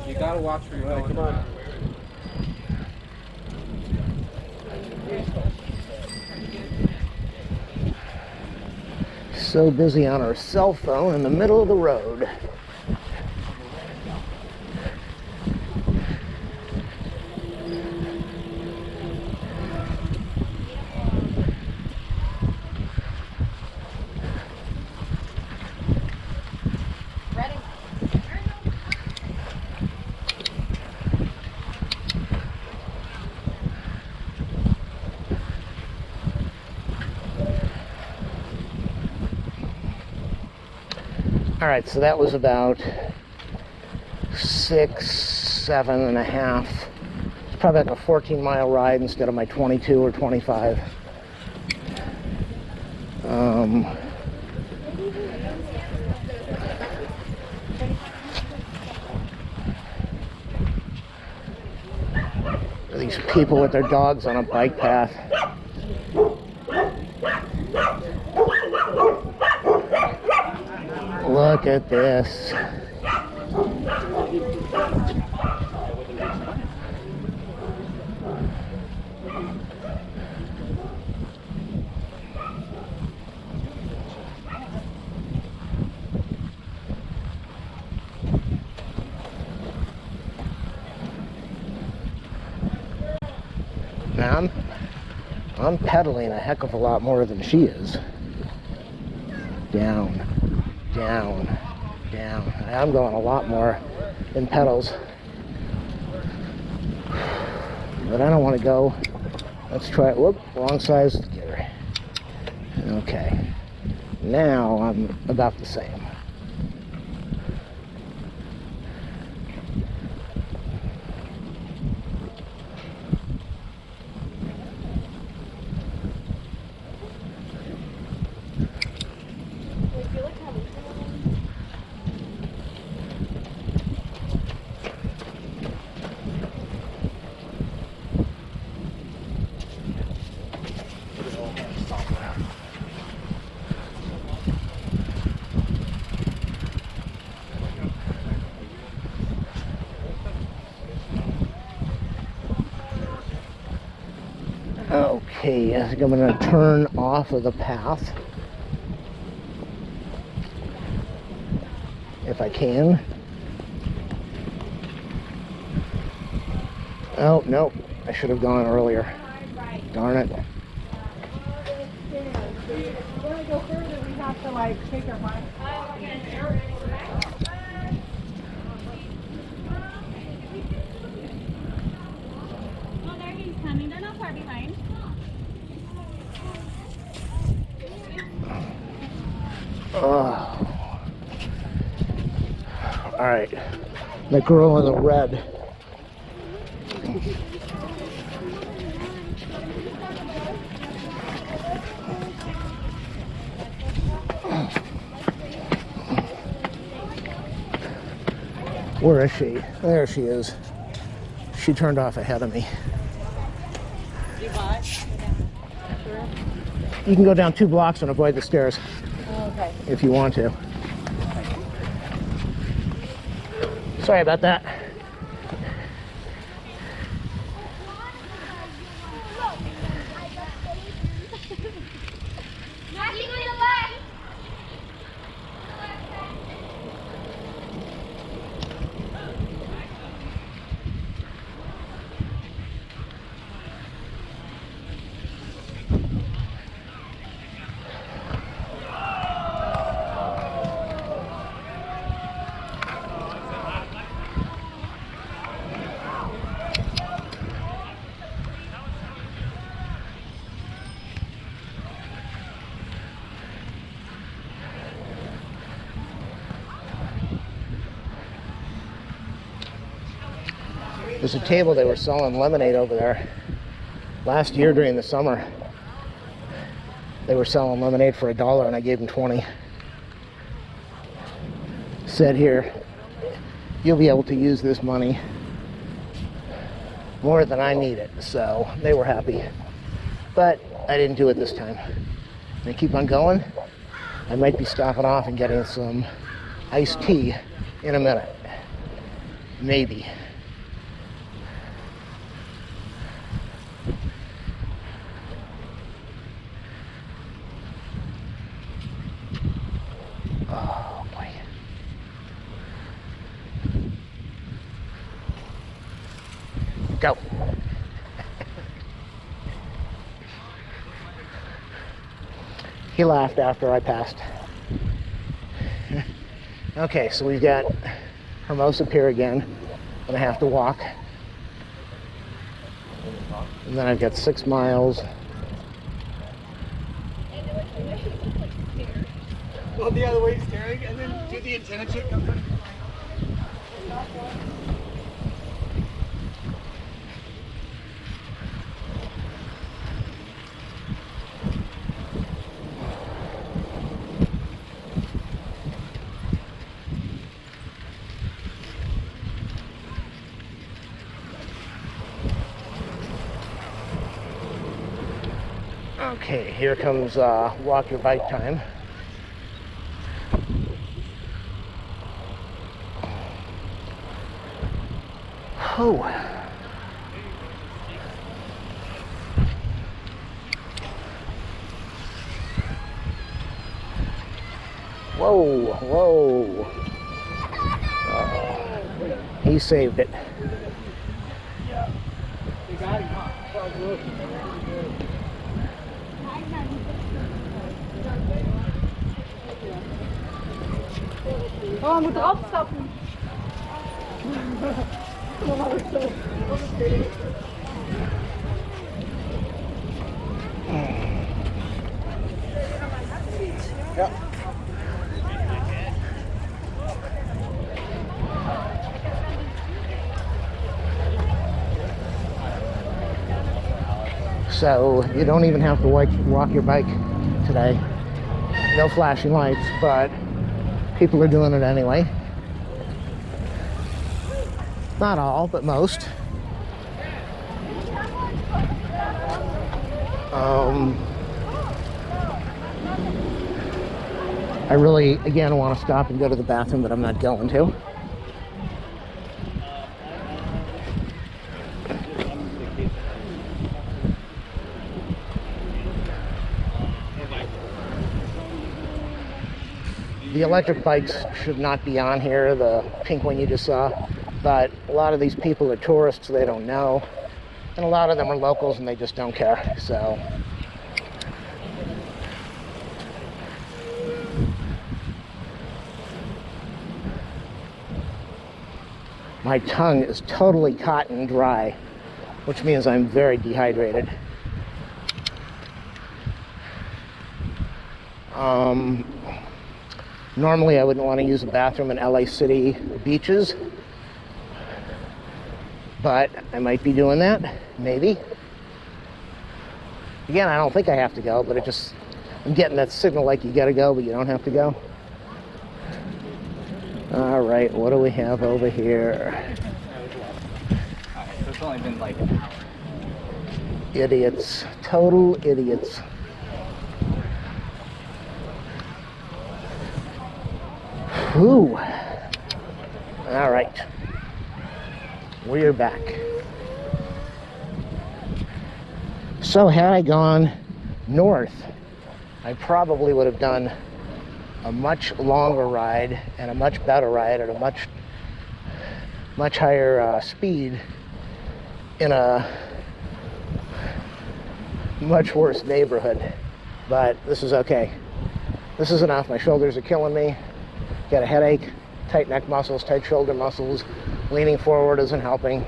You gotta watch where you're going. Come on. So busy on our cell phone in the middle of the road. All right, so that was about 6, 7.5. It's probably like a 14-mile ride instead of my 22 or 25. These people with their dogs on a bike path. Look at this. Now I'm pedaling a heck of a lot more than she is. Down, down, down. I'm going a lot more in pedals. But I don't want to go. Let's try it. Whoop, wrong size gear. Okay. Now I'm about the same. Okay, I think I'm going to turn off of the path. If I can. Oh, no. I should have gone earlier. Darn it. If we want to go further, we have to like take our mind. Oh, there he's coming. They're not far behind. Oh. All right. The girl in the red. Where is she? There she is. She turned off ahead of me. You can go down 2 blocks and avoid the stairs. Okay. If you want to. Sorry about that. There's a table they were selling lemonade over there. Last year during the summer, they were selling lemonade for $1 and I gave them 20. Said here, you'll be able to use this money more than I need it. So they were happy. But I didn't do it this time. They keep on going. I might be stopping off and getting some iced tea in a minute. Maybe. Oh boy. Go. He laughed after I passed. Okay, so we've got Hermosa Pier again. I'm gonna have to walk. And then I've got 6 miles. Well, the other way staring, and then do the antenna chip comes in. Okay, here comes walk your bike time. Oh. Whoa, whoa. He saved it. You got him, huh? Oh, moet erop stappen. Ja. So you don't even have to walk your bike today. No flashing lights, but people are doing it anyway. Not all, but most. I really, again, want to stop and go to the bathroom, but I'm not going to. The electric bikes should not be on here, the pink one you just saw, but a lot of these people are tourists, they don't know, and a lot of them are locals and they just don't care, so. My tongue is totally cotton dry, which means I'm very dehydrated. Normally I wouldn't want to use a bathroom in LA City beaches, but I might be doing that, maybe. Again, I don't think I have to go, but I'm getting that signal like you gotta go, but you don't have to go. All right, what do we have over here? Alright, so it's only been like an hour. Idiots, total idiots. Whew. All right, we're back. So had I gone north, I probably would have done a much longer ride and a much better ride at a much higher speed in a much worse neighborhood. But this is okay. This is enough. My shoulders are killing me. Got a headache, tight neck muscles, tight shoulder muscles. Leaning forward isn't helping.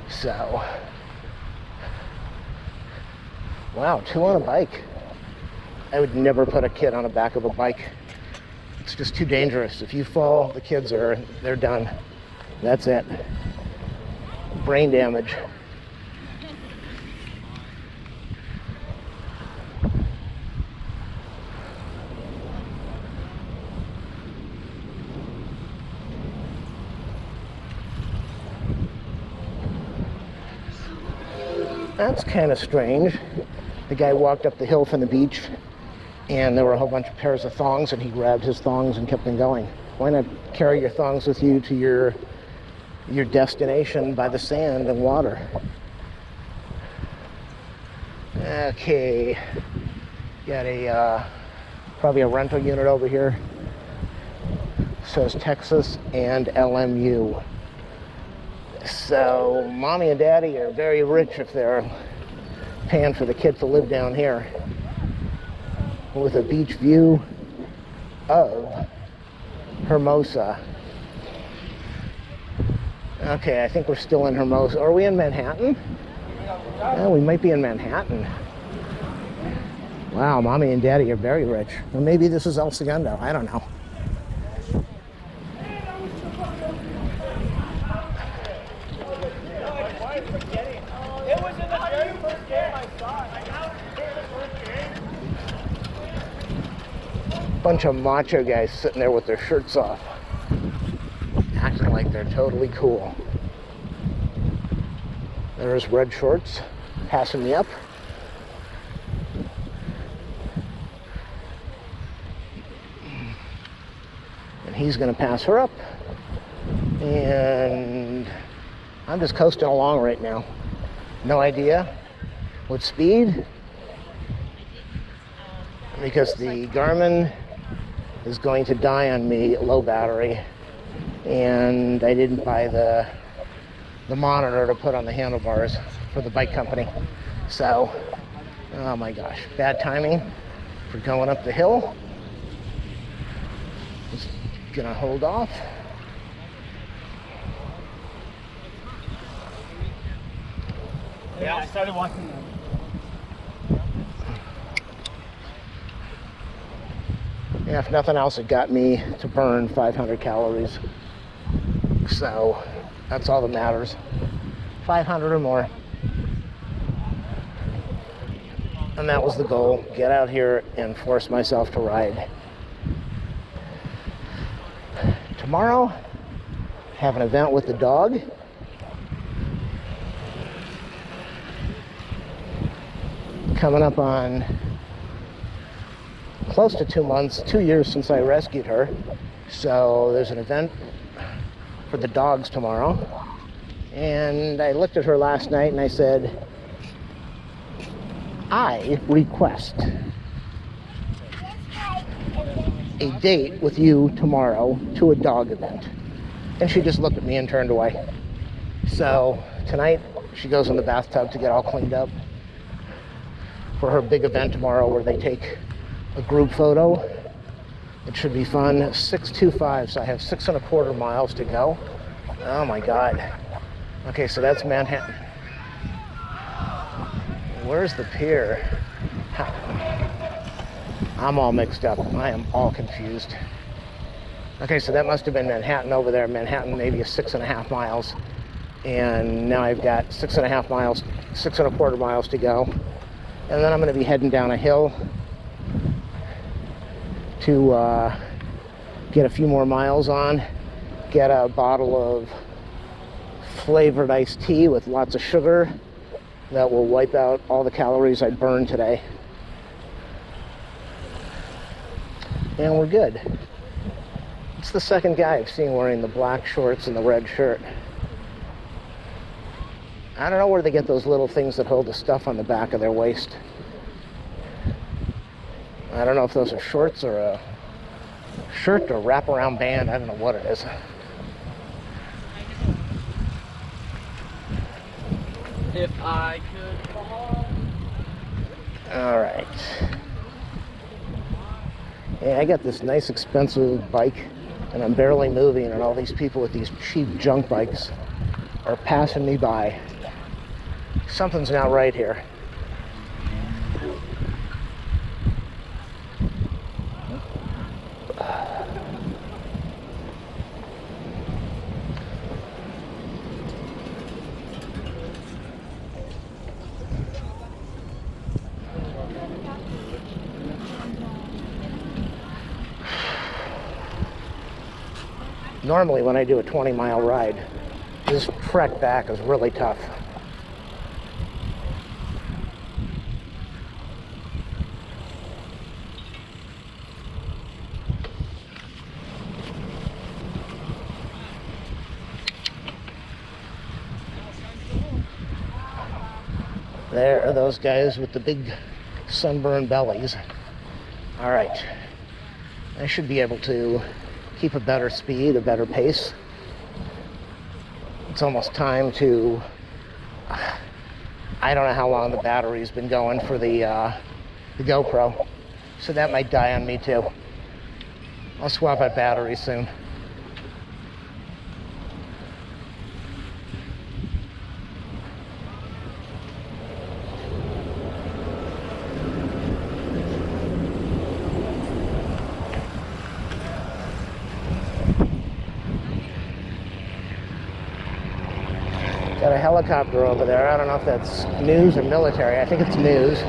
So, wow, 2 on a bike. I would never put a kid on the back of a bike. It's just too dangerous. If you fall, the kids they're done. That's it. brain damage. That's kind of strange. The guy walked up the hill from the beach, and there were a whole bunch of pairs of thongs, and he grabbed his thongs and kept them going. Why not carry your thongs with you to your destination by the sand and water? Okay, got a probably a rental unit over here. Says Texas and LMU. So mommy and daddy are very rich if they're paying for the kid to live down here with a beach view of Hermosa. Okay, I think we're still in Hermosa. Are we in Manhattan? Yeah, we might be in Manhattan. Wow, mommy and daddy are very rich. Or maybe this is El Segundo. I don't know. Bunch of macho guys sitting there with their shirts off, acting like they're totally cool. There's red shorts passing me up. And he's gonna pass her up. And I'm just coasting along right now. No idea what speed, because the Garmin is going to die on me, low battery, and I didn't buy the monitor to put on the handlebars for the bike company. So, oh my gosh, bad timing for going up the hill. Just gonna hold off. Yeah, I started walking. Yeah, if nothing else, it got me to burn 500 calories. So that's all that matters. 500 or more. And that was the goal. Get out here and force myself to ride. Tomorrow, have an event with the dog. Coming up on close to 2 months, 2 years since I rescued her. So there's an event for the dogs tomorrow. And I looked at her last night and I said, I request a date with you tomorrow to a dog event. And she just looked at me and turned away. So tonight she goes in the bathtub to get all cleaned up for her big event tomorrow where they take a group photo. It should be fun. 6:25, so I have 6.25 miles to go. Oh my God. Okay, so that's Manhattan. Where's the pier? I'm all mixed up. I am all confused. Okay, so that must have been Manhattan over there. Manhattan maybe is 6.5 miles. And now I've got 6.5 miles, 6.25 miles to go. And then I'm going to be heading down a hill to get a few more miles on, get a bottle of flavored iced tea with lots of sugar that will wipe out all the calories I burned today. And we're good. It's the second guy I've seen wearing the black shorts and the red shirt. I don't know where they get those little things that hold the stuff on the back of their waist. I don't know if those are shorts or a shirt or wraparound band. I don't know what it is. If I could. All right. Yeah, I got this nice expensive bike and I'm barely moving, and all these people with these cheap junk bikes are passing me by. Something's not right here. normally when I do a 20-mile ride. This trek back is really tough. There are those guys with the big sunburned bellies. All right, I should be able to keep a better speed, a better pace. It's almost time to, I don't know how long the battery's been going for the GoPro, so that might die on me too. I'll swap out batteries soon. Got a helicopter over there. I don't know if that's news or military. I think it's news.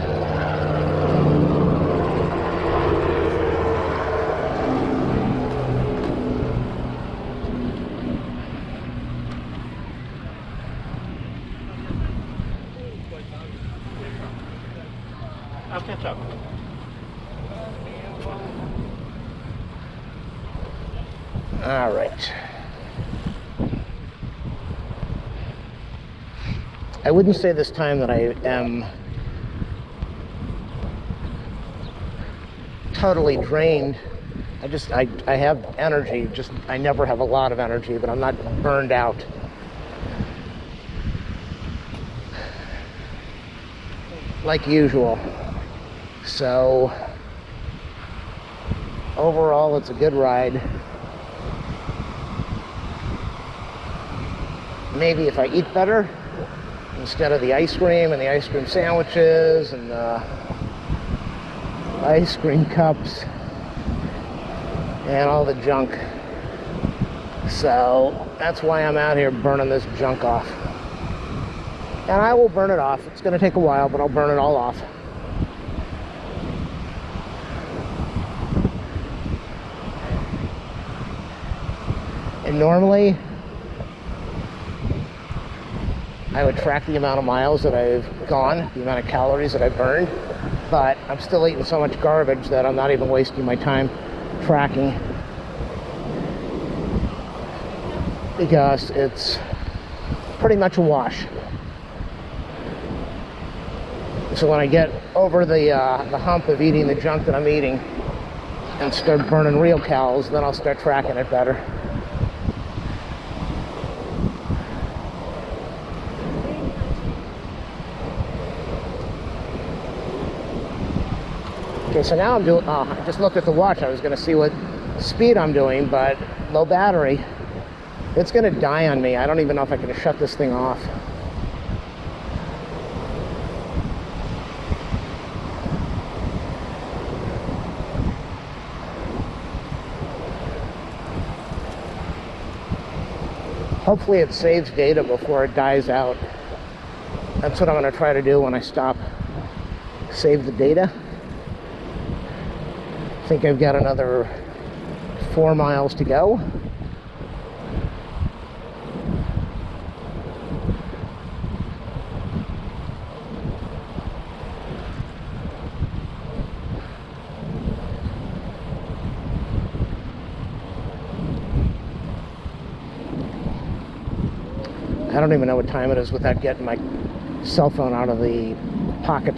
I'll catch up. All right. I wouldn't say this time that I am totally drained. I have energy, just I never have a lot of energy, but I'm not burned out. Like usual. So overall, it's a good ride. Maybe if I eat better, instead of the ice cream and the ice cream sandwiches and the ice cream cups and all the junk. So that's why I'm out here burning this junk off. And I will burn it off. It's going to take a while, but I'll burn it all off. And normally, I would track the amount of miles that I've gone, the amount of calories that I've burned, but I'm still eating so much garbage that I'm not even wasting my time tracking, because it's pretty much a wash. So when I get over the hump of eating the junk that I'm eating and start burning real calories, then I'll start tracking it better. Okay, so now I'm doing, I just looked at the watch. I was going to see what speed I'm doing, but low battery. It's going to die on me. I don't even know if I can shut this thing off. Hopefully it saves data before it dies out. That's what I'm going to try to do when I stop. Save the data. I think I've got another 4 miles to go. I don't even know what time it is without getting my cell phone out of the pocket.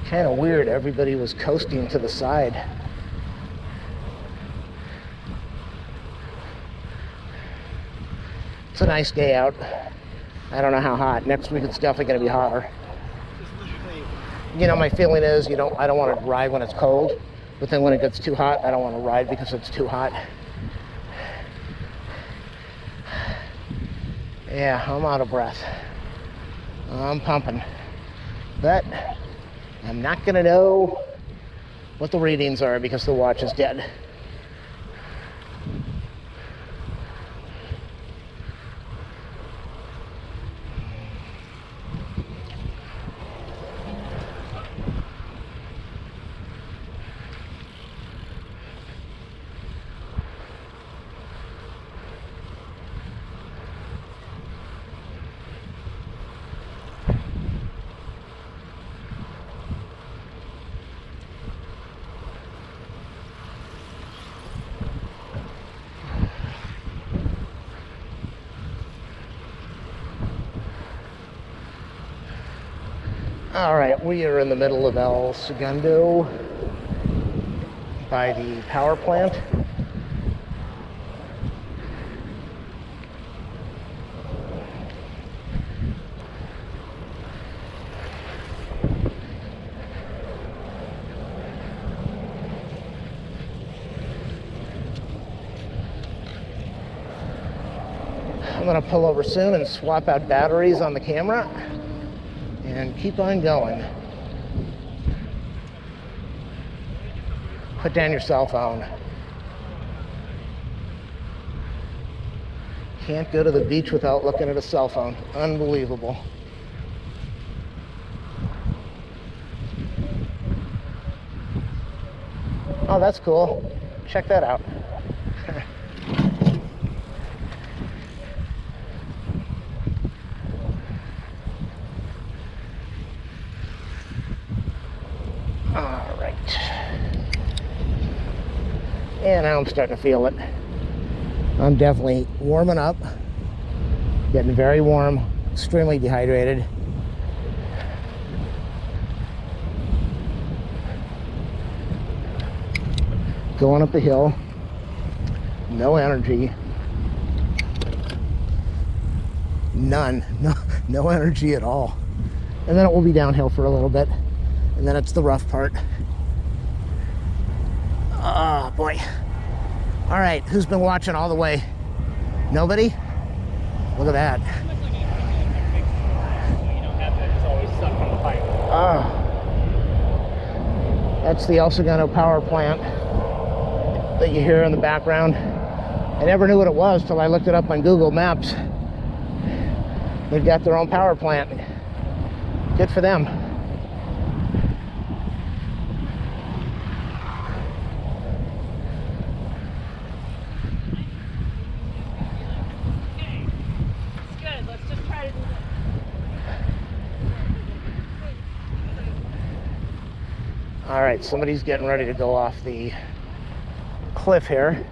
Kind of weird, everybody was coasting to the side. It's a nice day out. I don't know how hot. Next week it's definitely going to be hotter. You know, my feeling is I don't want to ride when it's cold, but then when it gets too hot, I don't want to ride because it's too hot. Yeah, I'm out of breath. I'm pumping. But I'm not gonna know what the readings are because the watch is dead. All right, we are in the middle of El Segundo by the power plant. I'm gonna pull over soon and swap out batteries on the camera and keep on going. Put down your cell phone. Can't go to the beach without looking at a cell phone. Unbelievable. Oh, that's cool. Check that out. All right. And now I'm starting to feel it. I'm definitely warming up. Getting very warm, extremely dehydrated. Going up the hill. No energy. None. No energy at all. And then it will be downhill for a little bit. And then it's the rough part. Oh boy. All right, who's been watching all the way? Nobody? Look at that. Oh. That's the El Segundo power plant that you hear in the background. I never knew what it was till I looked it up on Google Maps. They've got their own power plant. Good for them. All right, somebody's getting ready to go off the cliff here.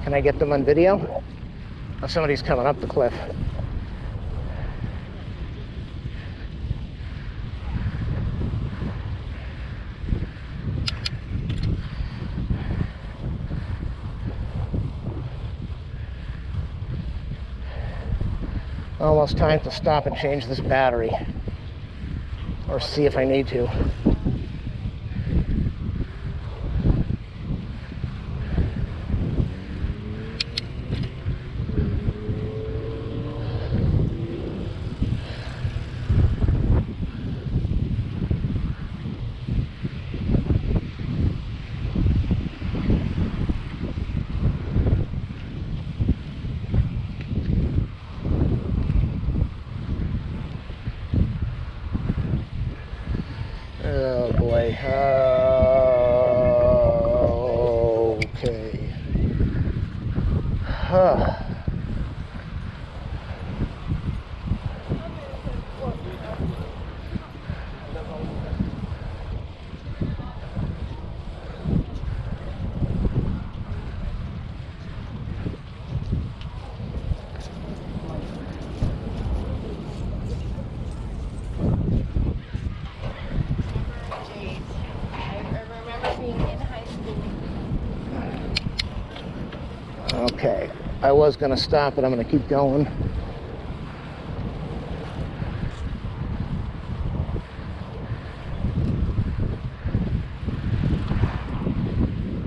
Can I get them on video? Oh, somebody's coming up the cliff. Almost time to stop and change this battery, or see if I need to. Oh boy. Okay. Huh. Okay, I was going to stop, but I'm going to keep going.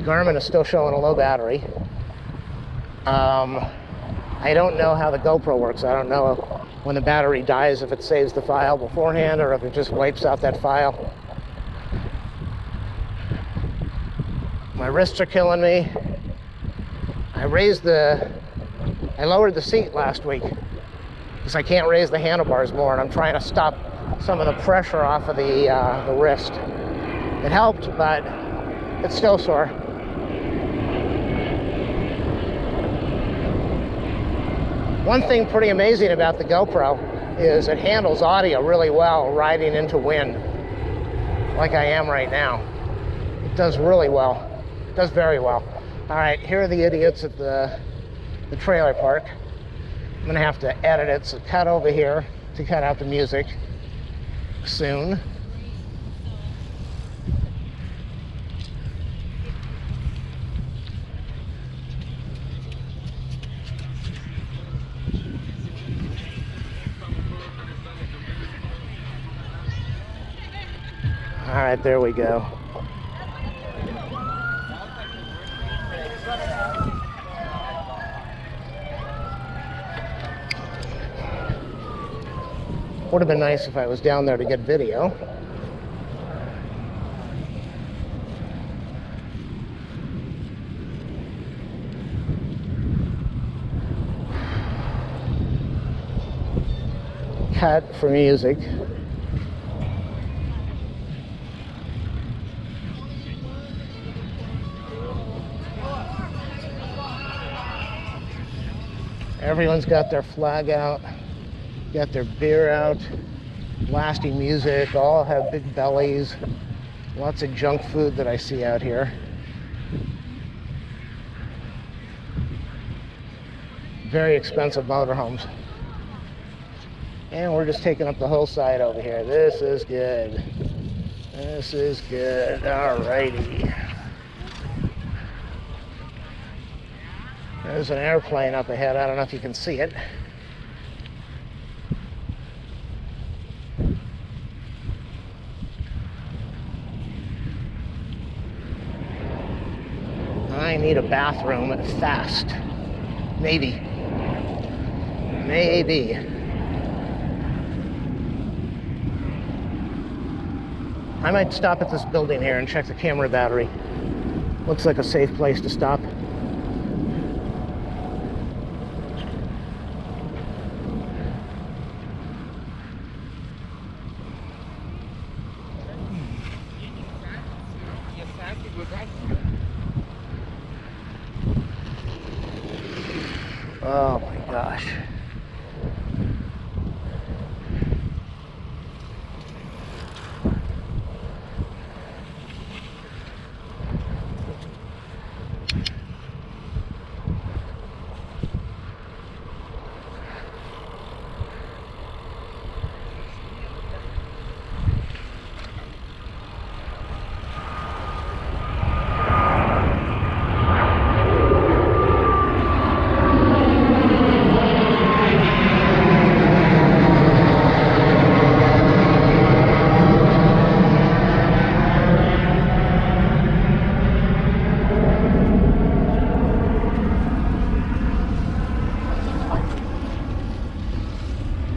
Garmin is still showing a low battery. I don't know how the GoPro works. I don't know when the battery dies, if it saves the file beforehand or if it just wipes out that file. My wrists are killing me. I lowered the seat last week because I can't raise the handlebars more, and I'm trying to stop some of the pressure off of the wrist. It helped, but it's still sore. One thing pretty amazing about the GoPro is it handles audio really well riding into wind, like I am right now. It does really well. It does very well. All right, here are the idiots at the trailer park. I'm gonna have to edit it, so cut over here to cut out the music soon. All right, there we go. Would have been nice if I was down there to get video. Cut for music. Everyone's got their flag out, got their beer out, blasting music, all have big bellies, lots of junk food that I see out here. Very expensive motorhomes. And we're just taking up the whole side over here. This is good. This is good. Alrighty. There's an airplane up ahead. I don't know if you can see it. I need a bathroom fast. Maybe. Maybe. I might stop at this building here and check the camera battery. Looks like a safe place to stop. Oh my gosh.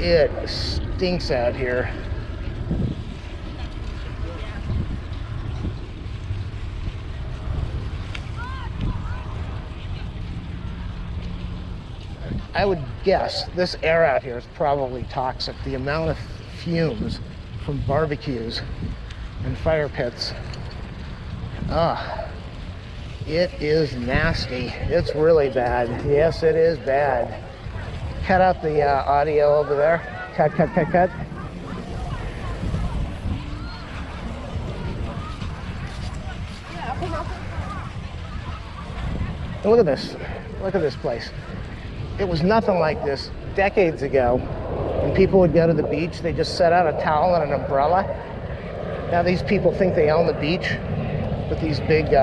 It stinks out here. I would guess this air out here is probably toxic. The amount of fumes from barbecues and fire pits. It is nasty. It's really bad. Yes, it is bad. Cut out the audio over there. Cut, cut, cut, cut. And look at this. Look at this place. It was nothing like this decades ago. When people would go to the beach, they just set out a towel and an umbrella. Now these people think they own the beach with these big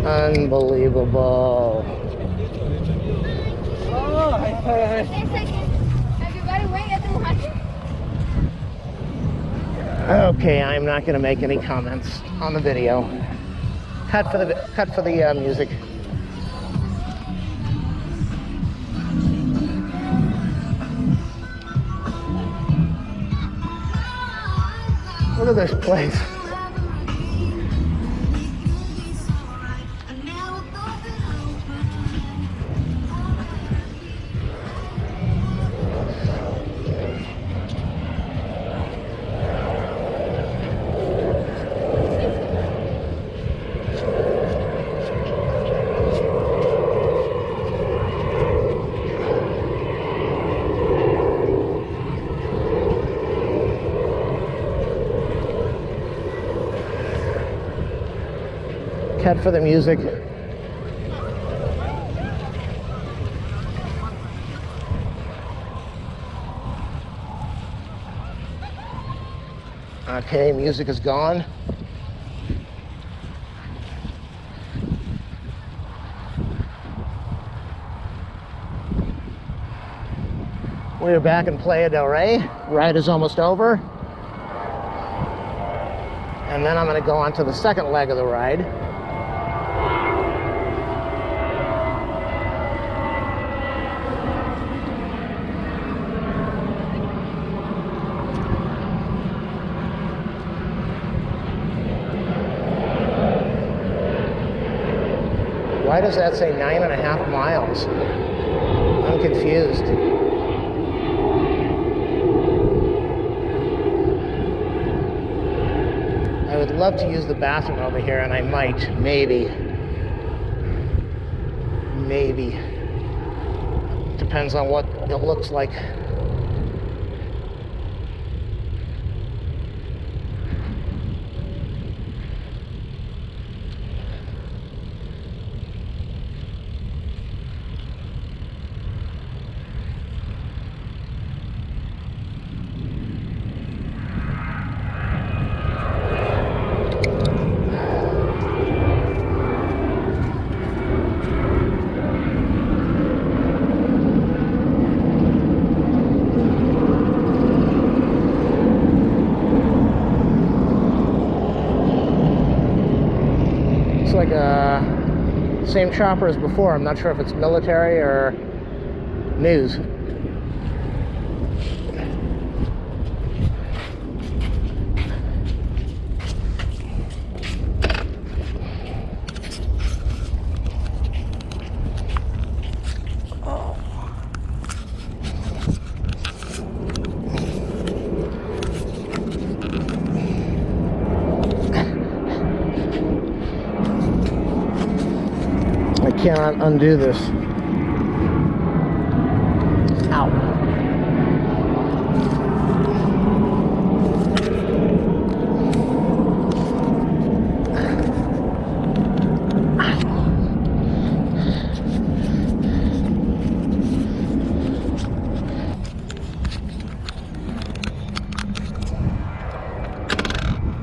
unbelievable. Oh, Okay, I'm not going to make any comments on the video. Cut for the music. Look at this place. Cat for the music. Okay, music is gone. We're back in Playa Del Rey. Ride is almost over. And then I'm going to go on to the second leg of the ride. Why does that say 9.5 miles? I'm confused. I would love to use the bathroom over here, and I might, maybe. Depends on what it looks like. Like same chopper as before. I'm not sure if it's military or news. I cannot undo this. Ow.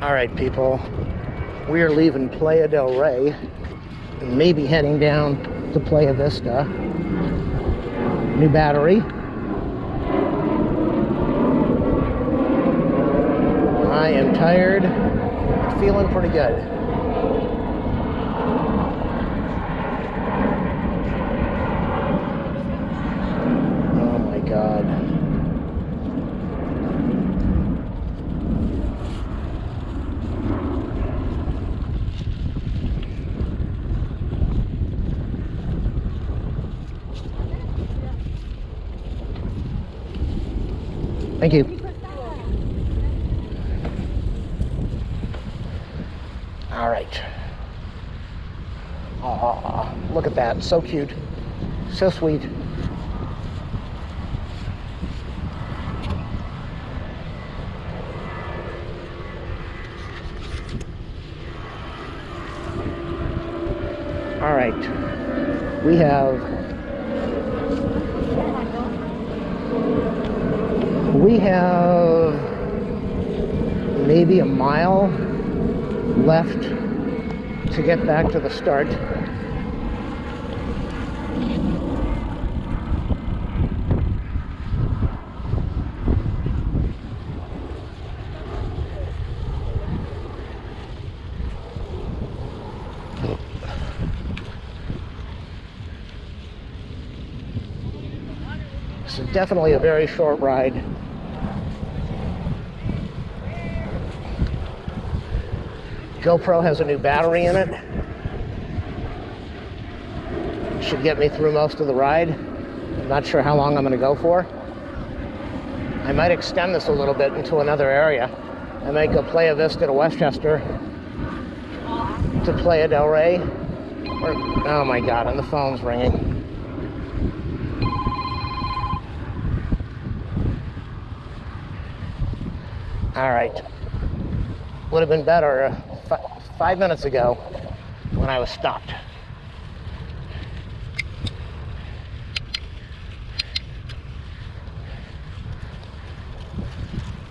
All right, people. We are leaving Playa del Rey. Maybe heading down to Playa Vista. New battery. I am tired, feeling pretty good. Oh my God. Thank you. All right. Oh, look at that. So cute. So sweet. All right. We have maybe a mile left to get back to the start. So definitely a very short ride. GoPro has a new battery in it. Should get me through most of the ride. I'm not sure how long I'm going to go for. I might extend this a little bit into another area. I might go Playa Vista to Westchester to Playa Del Rey. Or, oh my God, and the phone's ringing. All right. Would have been better 5 minutes ago when I was stopped.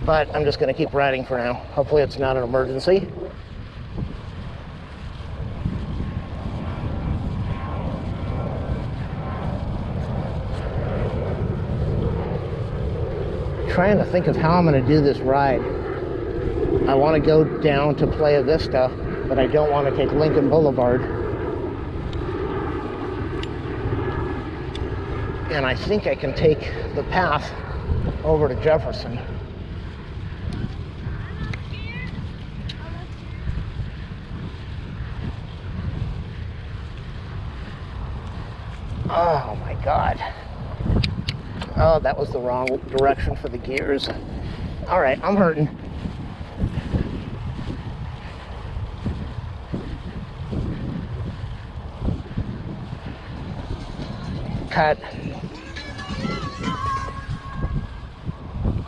But I'm just going to keep riding for now. Hopefully it's not an emergency. Trying to think of how I'm going to do this ride. I want to go down to Playa Vista, but I don't want to take Lincoln Boulevard. And I think I can take the path over to Jefferson. Oh my God. Oh, that was the wrong direction for the gears. All right, I'm hurting. Cut.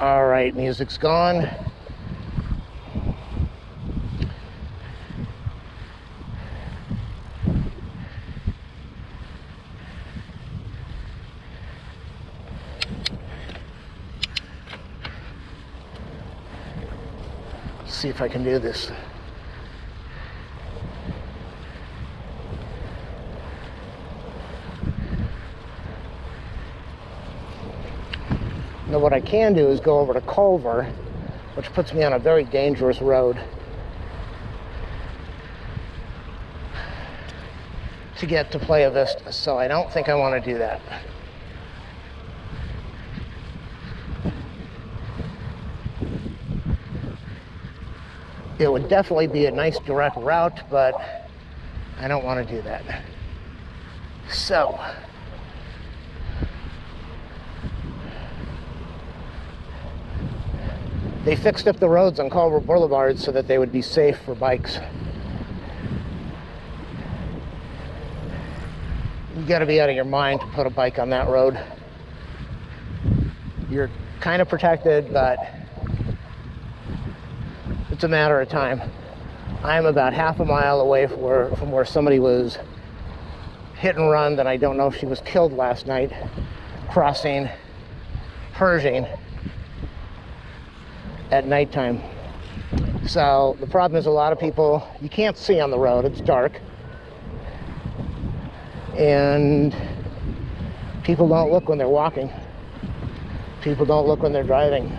All right, music's gone. See if I can do this. Now what I can do is go over to Culver, which puts me on a very dangerous road, to get to Playa Vista, so I don't think I want to do that. It would definitely be a nice direct route, but I don't want to do that. So, they fixed up the roads on Culver Boulevard so that they would be safe for bikes. You got to be out of your mind to put a bike on that road. You're kind of protected, but it's a matter of time. I'm about half a mile away from where somebody was hit and run, and I don't know if she was killed last night, crossing Pershing at nighttime. So the problem is a lot of people, you can't see on the road, it's dark. And people don't look when they're walking. People don't look when they're driving.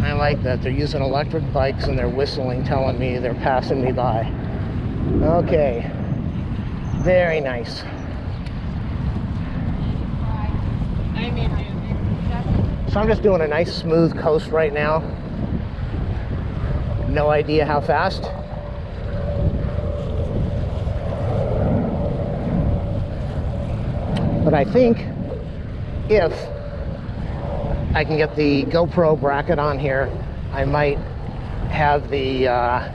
I like that. They're using electric bikes and they're whistling, telling me they're passing me by. Okay. Very nice. So I'm just doing a nice smooth coast right now. No idea how fast. But I think if I can get the GoPro bracket on here, I might have the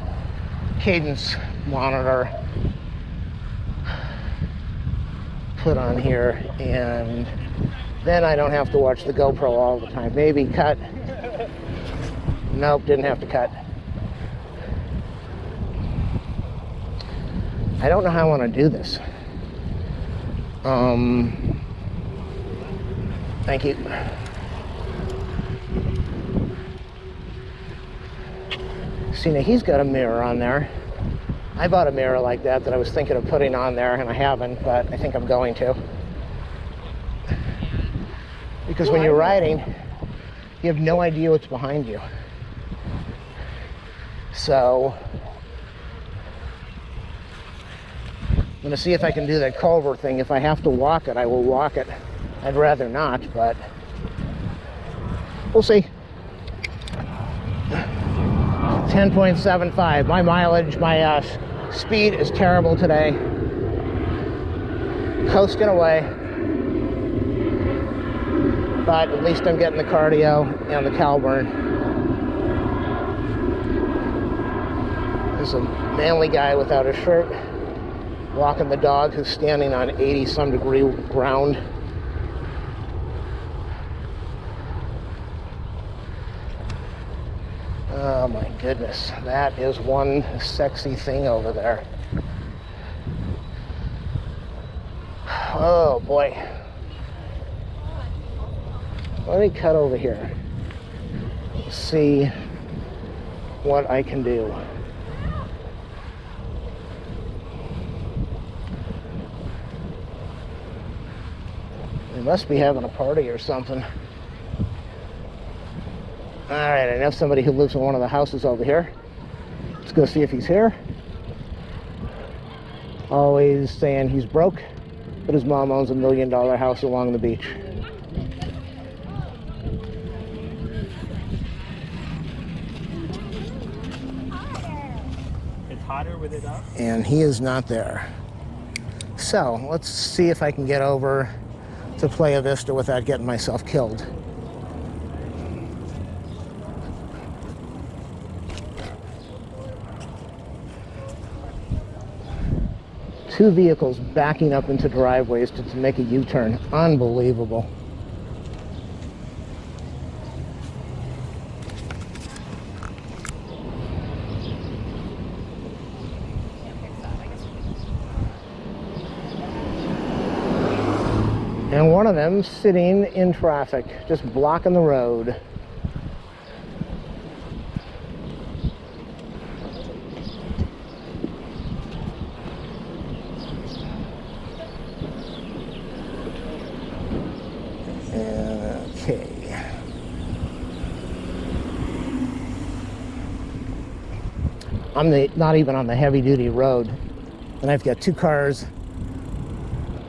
cadence monitor put on here, and then I don't have to watch the GoPro all the time. Maybe cut. Nope, didn't have to cut. I don't know how I want to do this. Thank you. See, now he's got a mirror on there. I bought a mirror like that I was thinking of putting on there, and I haven't, but I think I'm going to. Because when you're riding, you have no idea what's behind you. So, I'm going to see if I can do that Culver thing. If I have to walk it, I will walk it. I'd rather not, but we'll see. 10.75. My mileage, my speed is terrible today. Coasting away. But at least I'm getting the cardio and the cal burn. There's a manly guy without a shirt walking the dog who's standing on 80-some degree ground. Oh my goodness, that is one sexy thing over there. Oh boy. Let me cut over here. See what I can do. They must be having a party or something. Alright, I know somebody who lives in one of the houses over here. Let's go see if he's here. Always saying he's broke, but his mom owns $1 million house along the beach. It's hotter with it up. And he is not there. So, let's see if I can get over to Playa Vista without getting myself killed. Two vehicles backing up into driveways to make a U-turn. Unbelievable. And one of them sitting in traffic, just blocking the road. Okay. I'm not even on the heavy-duty road, and I've got two cars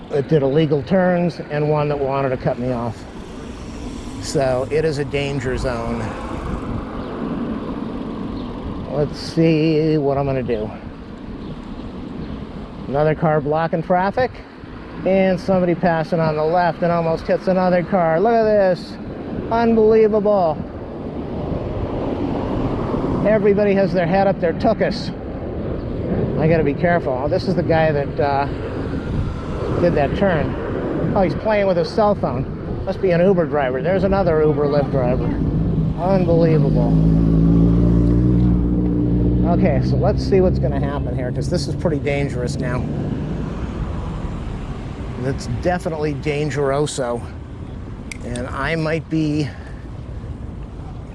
that did illegal turns and one that wanted to cut me off. So it is a danger zone. Let's see what I'm going to do. Another car blocking traffic, and somebody passing on the left and almost hits another car. Look at this. Unbelievable. Everybody has their head up their tuchus. I got to be careful. Oh, this is the guy that did that turn. Oh, he's playing with his cell phone. Must be an Uber driver. There's another Uber Lyft driver. Unbelievable. Okay, so let's see what's going to happen here, because this is pretty dangerous now. It's definitely dangeroso. And I might be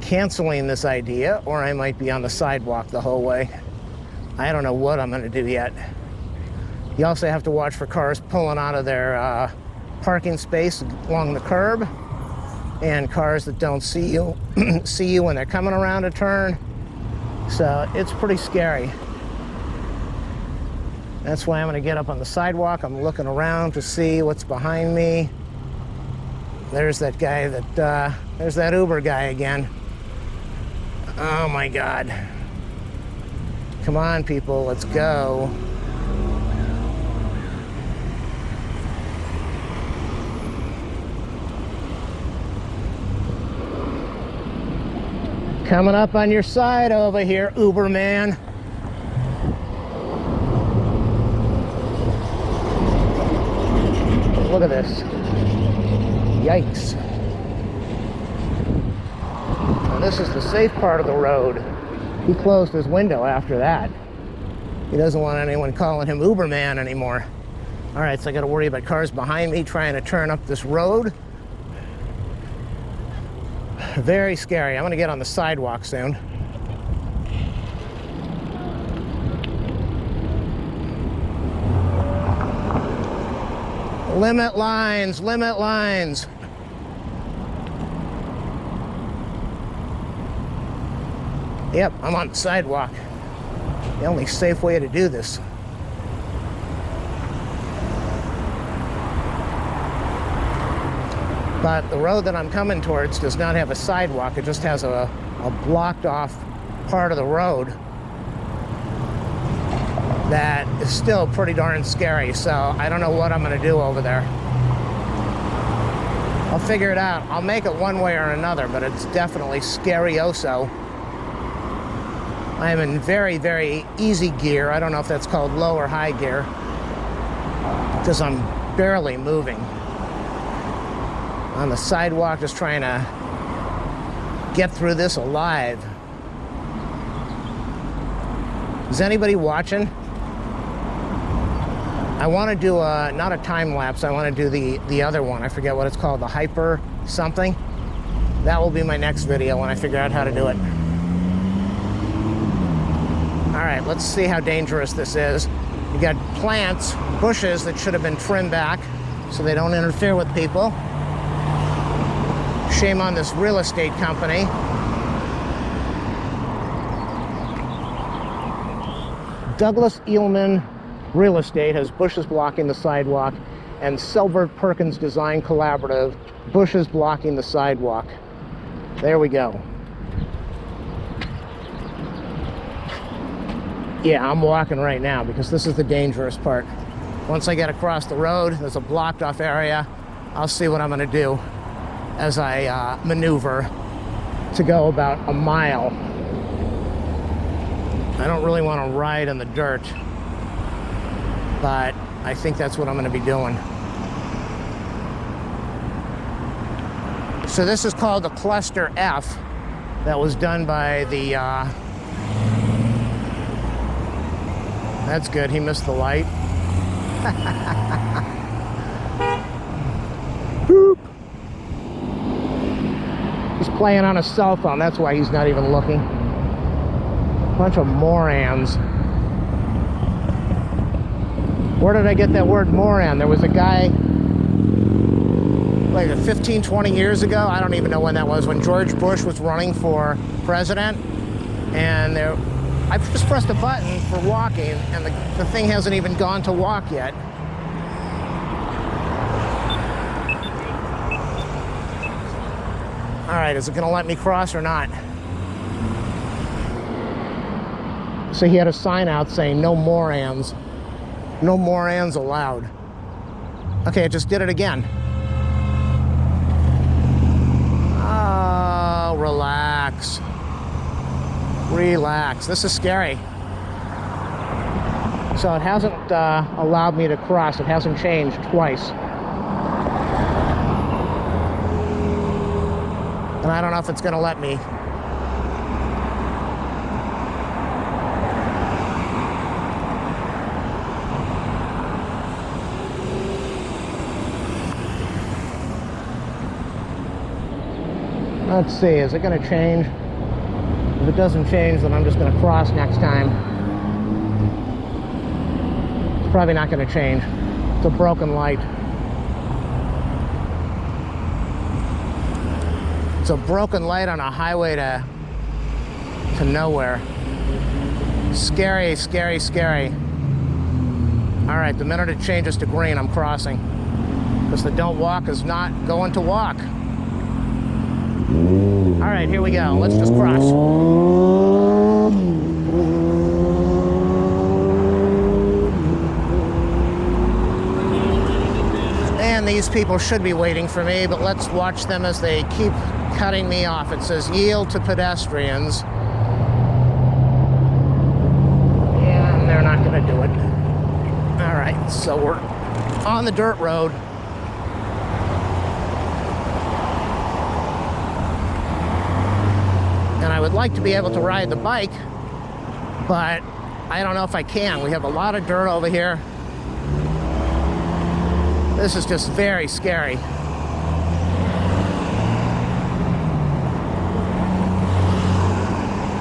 canceling this idea, or I might be on the sidewalk the whole way. I don't know what I'm going to do yet. You also have to watch for cars pulling out of their parking space along the curb, and cars that don't see you when they're coming around a turn. So it's pretty scary. That's why I'm going to get up on the sidewalk. I'm looking around to see what's behind me. There's that guy there's that Uber guy again. Oh my God. Come on, people, let's go. Coming up on your side over here, Uber man. Look at this. Yikes. Now, this is the safe part of the road. He closed his window after that. He doesn't want anyone calling him Uber man anymore. All right, so I got to worry about cars behind me trying to turn up this road. Very scary. I'm going to get on the sidewalk soon. Limit lines, limit lines. Yep, I'm on the sidewalk. The only safe way to do this. But the road that I'm coming towards does not have a sidewalk. It just has a blocked off part of the road that is still pretty darn scary. So I don't know what I'm going to do over there. I'll figure it out. I'll make it one way or another, but it's definitely scary-oso. I am in very, very easy gear. I don't know if that's called low or high gear, because I'm barely moving. On the sidewalk, just trying to get through this alive. Is anybody watching? I want to do not a time lapse. I want to do the other one. I forget what it's called, the hyper something. That will be my next video when I figure out how to do it. All right, let's see how dangerous this is. You got plants, bushes that should have been trimmed back so they don't interfere with people. Shame on this real estate company. Douglas Eelman Real Estate has bushes blocking the sidewalk, and Selbert Perkins Design Collaborative, bushes blocking the sidewalk. There we go. Yeah, I'm walking right now because this is the dangerous part. Once I get across the road, there's a blocked off area. I'll see what I'm going to do as I maneuver to go about a mile. I don't really want to ride in the dirt, but I think that's what I'm going to be doing. So this is called the Cluster F. That was done by the... That's good, he missed the light. Boop. He's playing on a cell phone, that's why he's not even looking. Bunch of morons. Where did I get that word moron? There was a guy like 15, 20 years ago, I don't even know when that was, when George Bush was running for president, and I just pressed a button for walking, and the thing hasn't even gone to walk yet. All right, is it gonna let me cross or not? So he had a sign out saying no morons. No morons allowed. Okay, I just did it again. Oh, relax. Relax. This is scary. So it hasn't allowed me to cross. It hasn't changed twice. And I don't know if it's going to let me. Let's see, is it going to change? If it doesn't change, then I'm just going to cross next time. It's probably not going to change. It's a broken light. It's a broken light on a highway to nowhere. Scary, scary, scary. All right, the minute it changes to green, I'm crossing. Because the don't walk is not going to walk. All right, here we go. Let's just cross. And these people should be waiting for me, but let's watch them as they keep cutting me off. It says yield to pedestrians. And they're not going to do it. All right, so we're on the dirt road. And I would like to be able to ride the bike, but I don't know if I can. We have a lot of dirt over here. This is just very scary.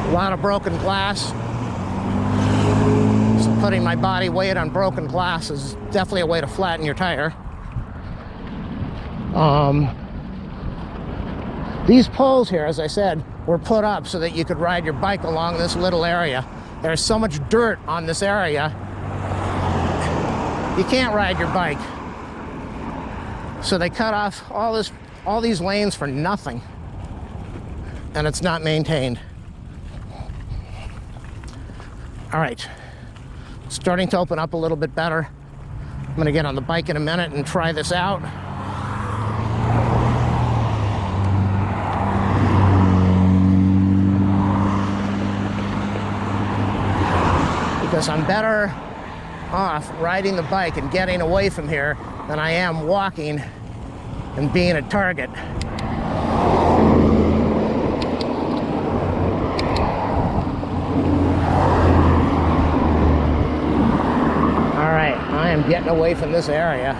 A lot of broken glass. So putting my body weight on broken glass is definitely a way to flatten your tire. These poles here, as I said, were put up so that you could ride your bike along this little area. There's so much dirt on this area, you can't ride your bike. So they cut off all all these lanes for nothing, and it's not maintained. All right, starting to open up a little bit better. I'm gonna get on the bike in a minute and try this out. Because I'm better off riding the bike and getting away from here than I am walking and being a target. All right, I am getting away from this area.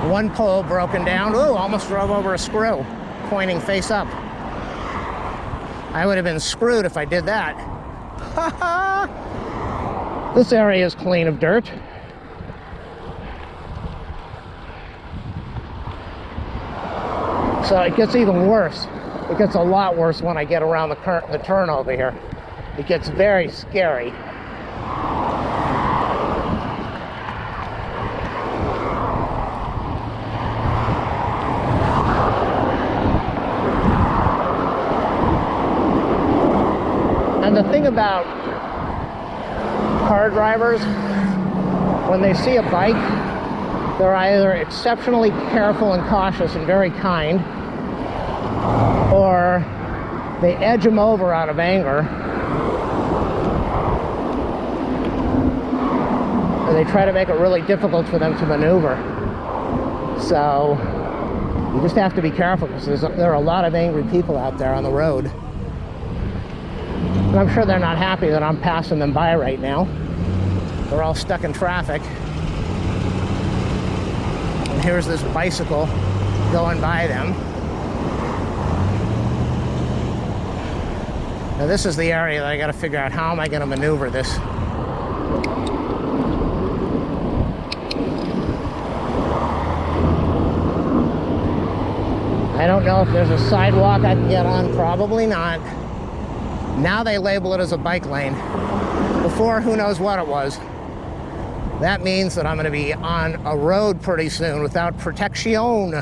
One pole broken down. Ooh, almost drove over a screw, pointing face up. I would have been screwed if I did that. This area is clean of dirt. So it gets even worse. It gets a lot worse when I get around the turn over here. It gets very scary. And the thing about car drivers, when they see a bike, they're either exceptionally careful and cautious and very kind, or they edge them over out of anger, or they try to make it really difficult for them to maneuver. So you just have to be careful, because there are a lot of angry people out there on the road. And I'm sure they're not happy that I'm passing them by right now. They're all stuck in traffic. And here's this bicycle going by them. Now this is the area that I got to figure out, how am I going to maneuver this? I don't know if there's a sidewalk I can get on. Probably not. Now they label it as a bike lane. Before, who knows what it was. That means that I'm going to be on a road pretty soon without protection.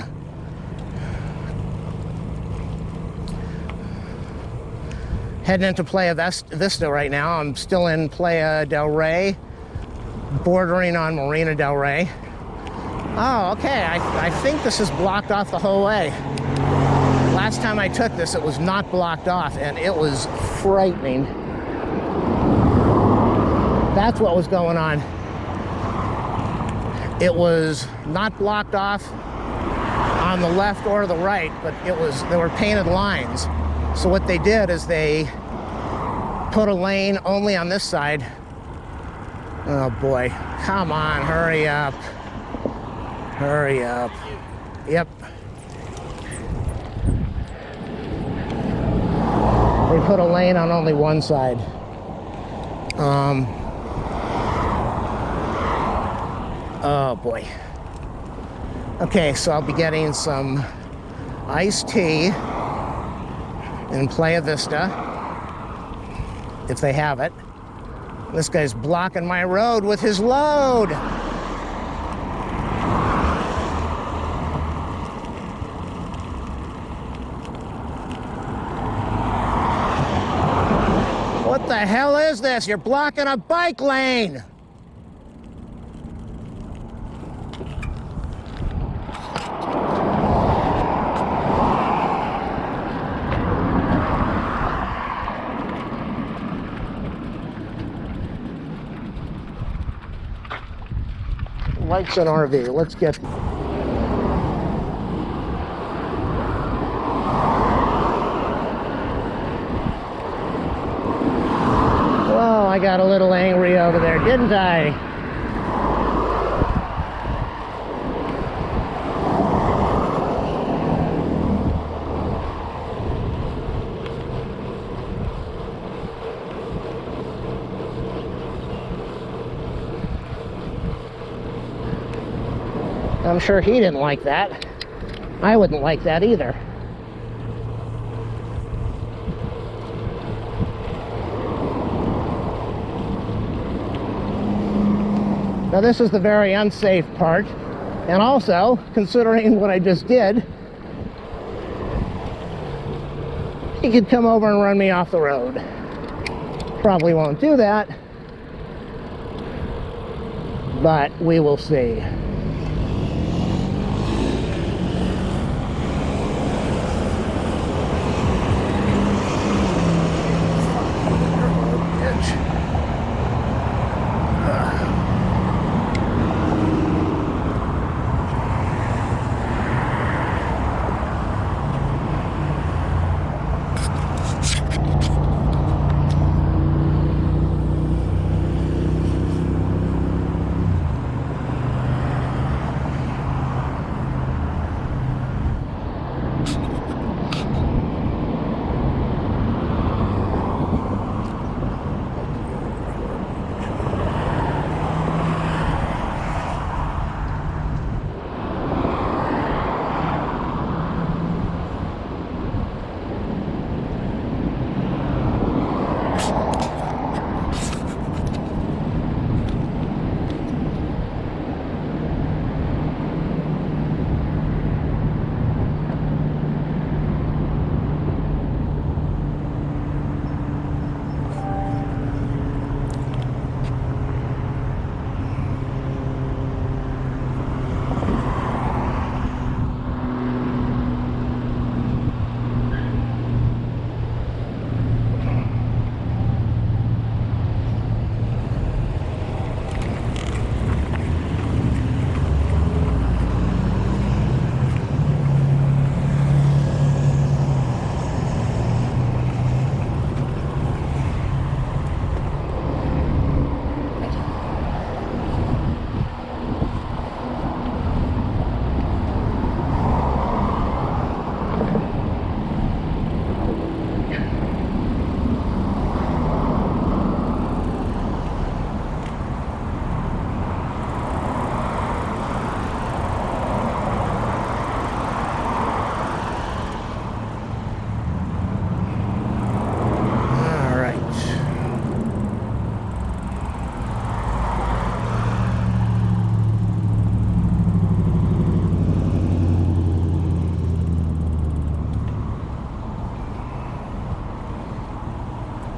Heading into Playa Vista right now. I'm still in Playa Del Rey, bordering on Marina Del Rey. Oh, okay. I think this is blocked off the whole way. Last time I took this, it was not blocked off, and it was frightening. That's what was going on. It was not blocked off on the left or the right, but there were painted lines. So what they did is they put a lane only on this side. Oh boy, come on, hurry up. Hurry up. Yep. They put a lane on only one side. Oh boy. Okay, so I'll be getting some iced tea in Playa Vista, if they have it. This guy's blocking my road with his load. What the hell is this? You're blocking a bike lane. Lights an RV. Let's get... Whoa, I got a little angry over there, didn't I? I'm sure he didn't like that. I wouldn't like that either. Now this is the very unsafe part. And also, considering what I just did, he could come over and run me off the road. Probably won't do that, but we will see.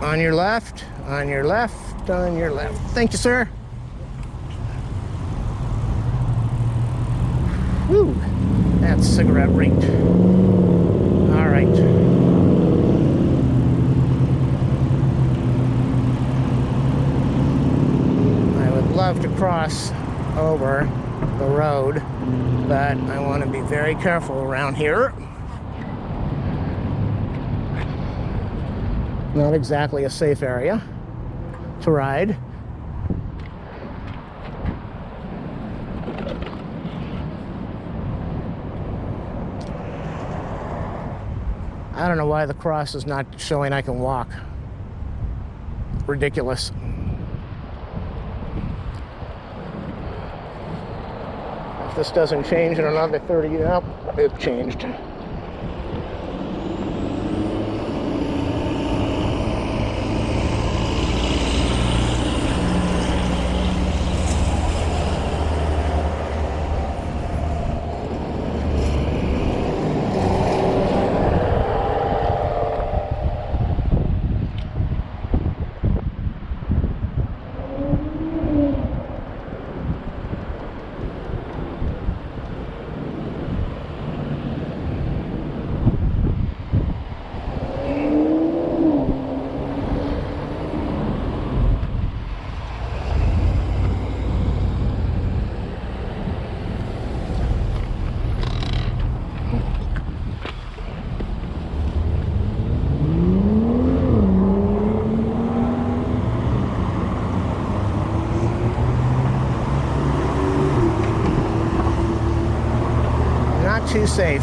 On your left, on your left, on your left. Thank you, sir. Whew, that's cigarette rate. All right. I would love to cross over the road, but I want to be very careful around here. Not exactly a safe area to ride. I don't know why the cross is not showing I can walk. Ridiculous. If this doesn't change in another 30 up, it changed. Too safe.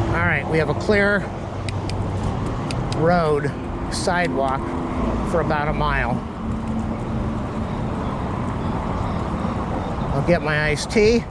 All right, we have a clear road sidewalk for about a mile. I'll get my iced tea.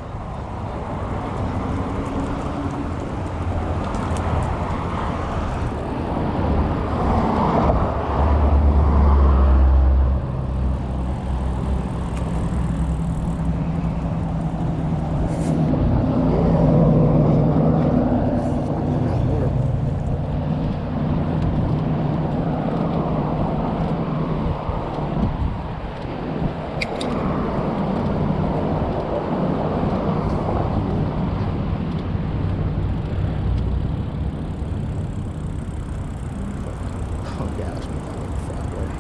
gas, motherfucker.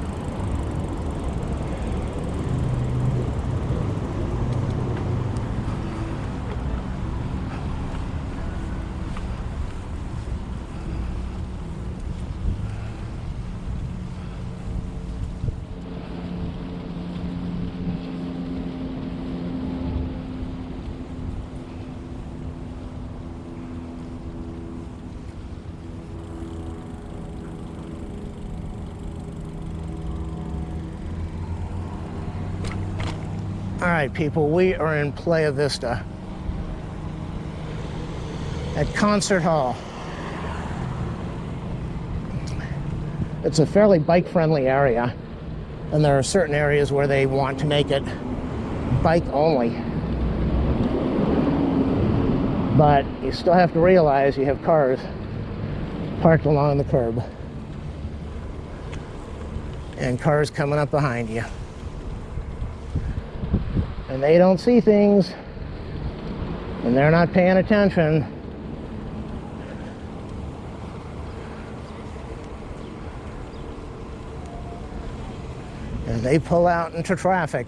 All right, people, we are in Playa Vista at Concert Hall. It's a fairly bike-friendly area, and there are certain areas where they want to make it bike only. But you still have to realize you have cars parked along the curb and cars coming up behind you. And they don't see things, and they're not paying attention. And they pull out into traffic.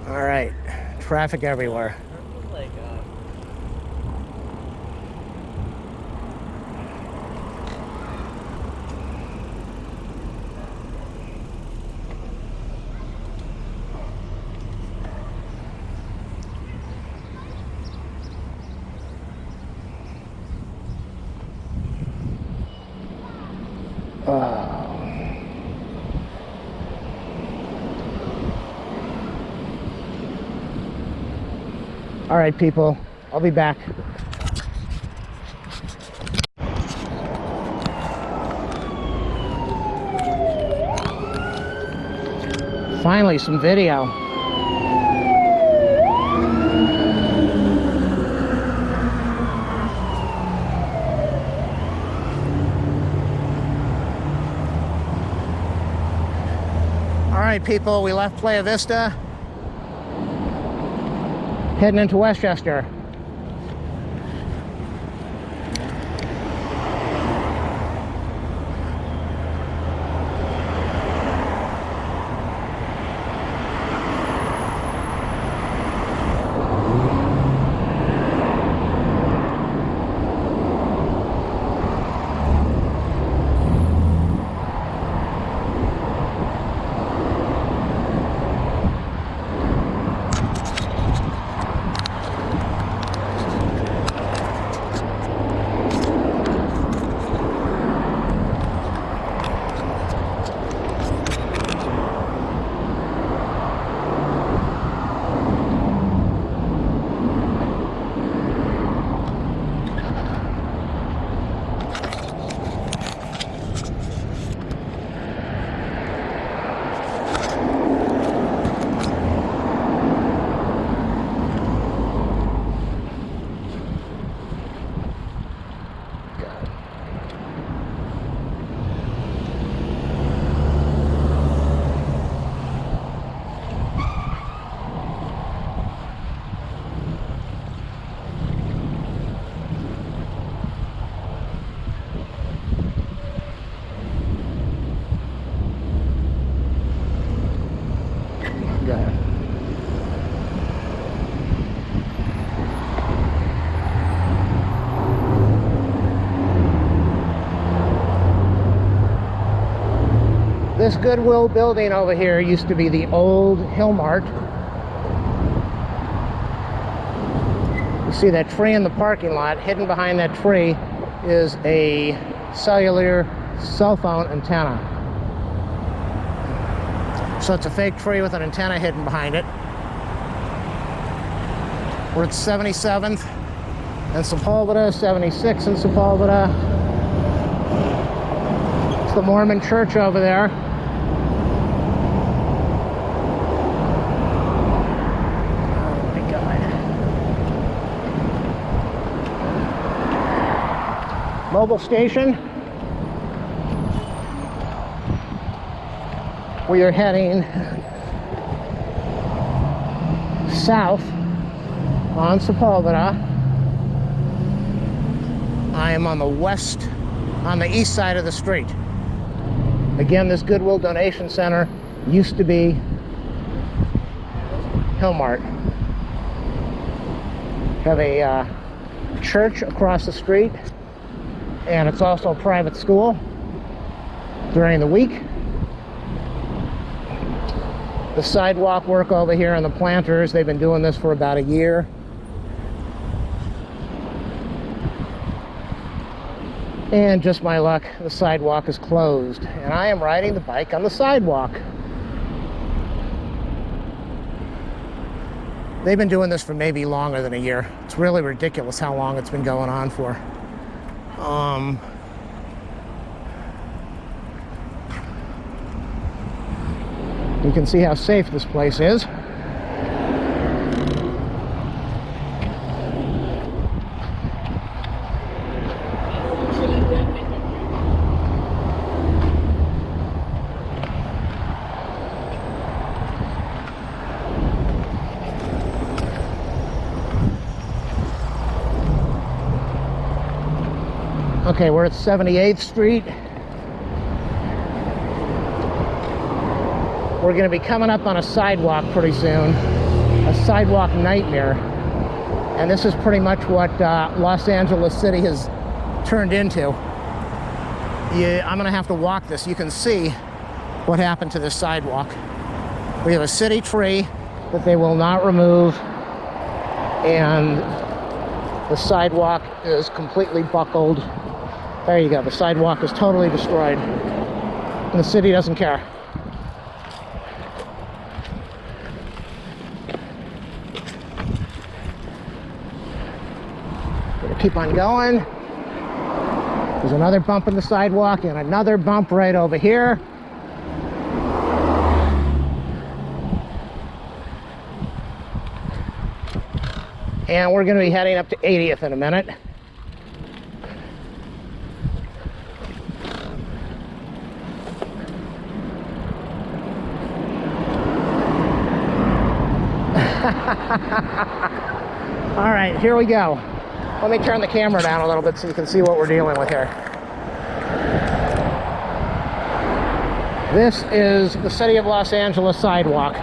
All right, traffic everywhere. All right, people, I'll be back. Finally, some video. All right, people, we left Playa Vista, heading into Westchester. This Goodwill building over here used to be the old Hill Mart. You see that tree in the parking lot? Hidden behind that tree is a cellular cell phone antenna. So it's a fake tree with an antenna hidden behind it. We're at 77th and Sepulveda, 76 in Sepulveda. It's the Mormon church over there. Oh my God. Mobile station. We are heading south on Sepulveda. I am on the east side of the street. Again, this Goodwill Donation Center used to be Hillmart. Have a church across the street, and it's also a private school during the week. The sidewalk work over here and the planters, they've been doing this for about a year. And just my luck, the sidewalk is closed. And I am riding the bike on the sidewalk. They've been doing this for maybe longer than a year. It's really ridiculous how long it's been going on for. You can see how safe this place is. Okay, we're at 78th Street. We're going to be coming up on a sidewalk pretty soon, a sidewalk nightmare. And this is pretty much what Los Angeles City has turned into. I'm going to have to walk this. You can see what happened to this sidewalk. We have a city tree that they will not remove, and the sidewalk is completely buckled. There you go. The sidewalk is totally destroyed, and the city doesn't care. Keep on going. There's another bump in the sidewalk and another bump right over here. And we're going to be heading up to 80th in a minute. All right, here we go. Let me turn the camera down a little bit so you can see what we're dealing with here. This is the City of Los Angeles sidewalk.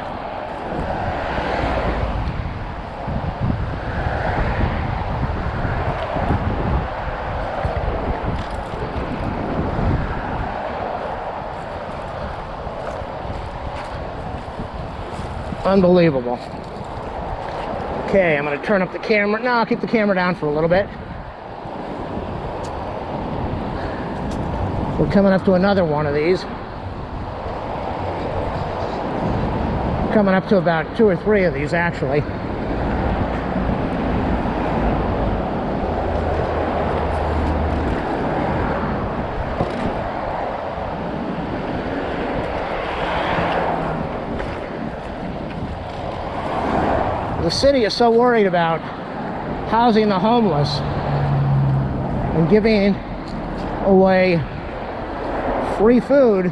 Unbelievable. Okay, I'm going to turn up the camera. No, I'll keep the camera down for a little bit. We're coming up to another one of these. Coming up to about 2 or 3 of these, actually. The city is so worried about housing the homeless and giving away free food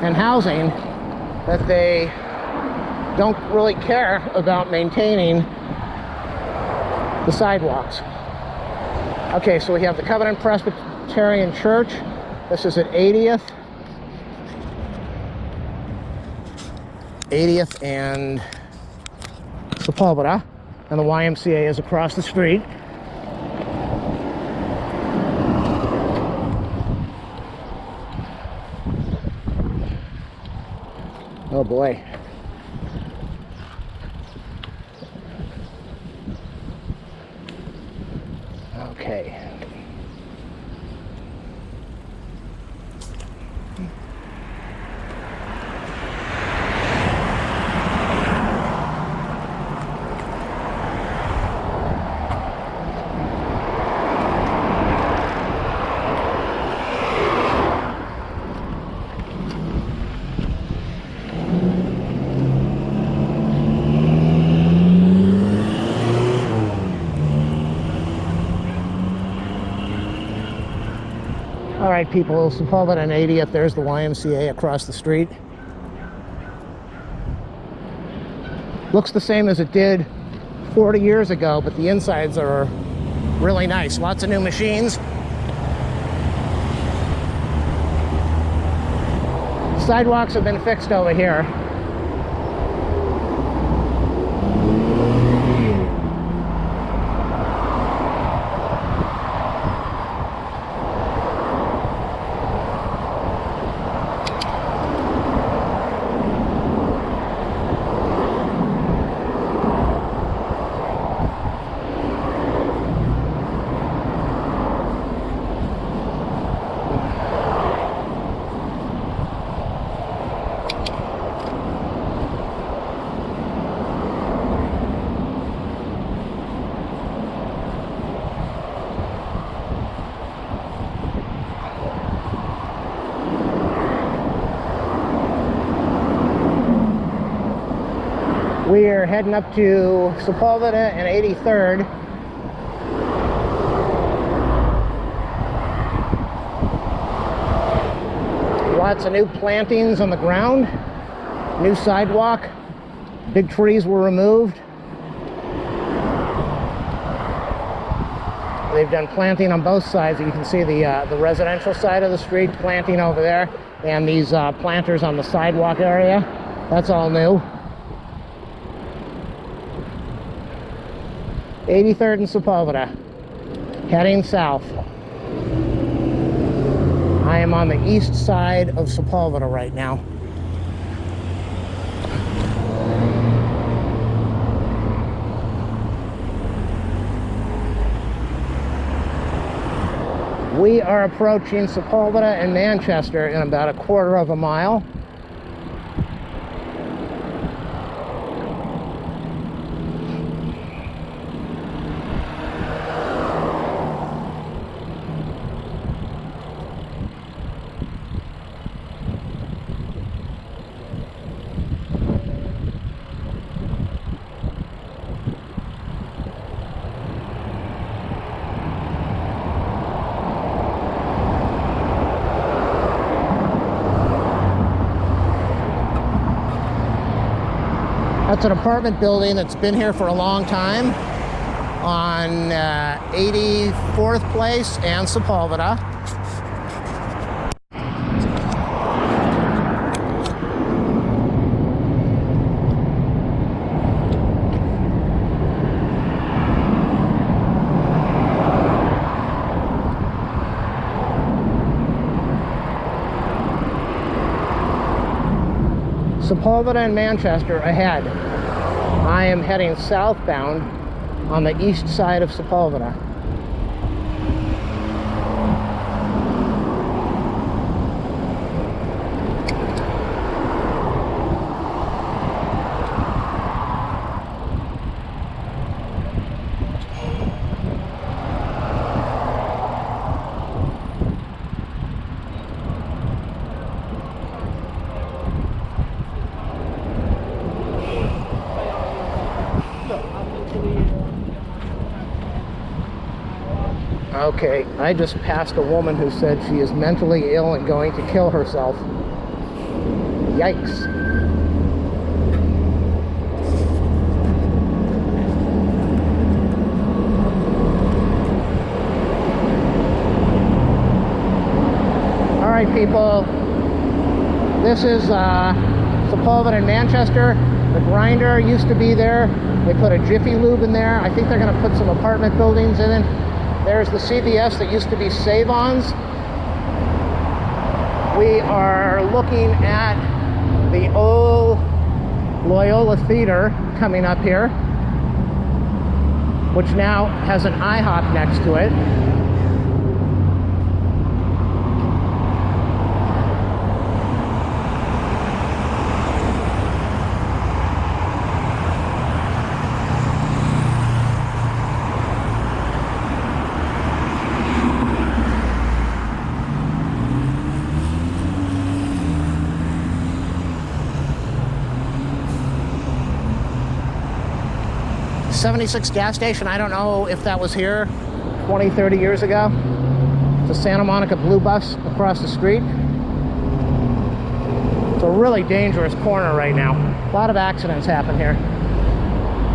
and housing that they don't really care about maintaining the sidewalks. Okay, so we have the Covenant Presbyterian Church. This is at 80th. 80th and Sepulveda, and the YMCA is across the street. Oh boy. Okay. All right, people, Sepulveda and 80th, there's the YMCA across the street. Looks the same as it did 40 years ago, but the insides are really nice. Lots of new machines. Sidewalks have been fixed over here. We are heading up to Sepulveda and 83rd. Lots of new plantings on the ground, new sidewalk, big trees were removed. They've done planting on both sides. You can see the residential side of the street, planting over there, and these planters on the sidewalk area. That's all new. 83rd and Sepulveda, heading south. I am on the east side of Sepulveda right now. We are approaching Sepulveda and Manchester in about a quarter of a mile. That's an apartment building that's been here for a long time on 84th Place and Sepulveda. Sepulveda and Manchester ahead. I am heading southbound on the east side of Sepulveda. Okay, I just passed a woman who said she is mentally ill and going to kill herself. Yikes. All right, people. This is Sepulveda in Manchester. The grinder used to be there. They put a Jiffy Lube in there. I think they're going to put some apartment buildings in it. There's the CVS that used to be Save-Ons. We are looking at the old Loyola Theater coming up here. which now has an IHOP next to it. '76 gas station. I don't know if that was here 20, 30 years ago. It's a Santa Monica Blue Bus across the street. It's a really dangerous corner right now. A lot of accidents happen here.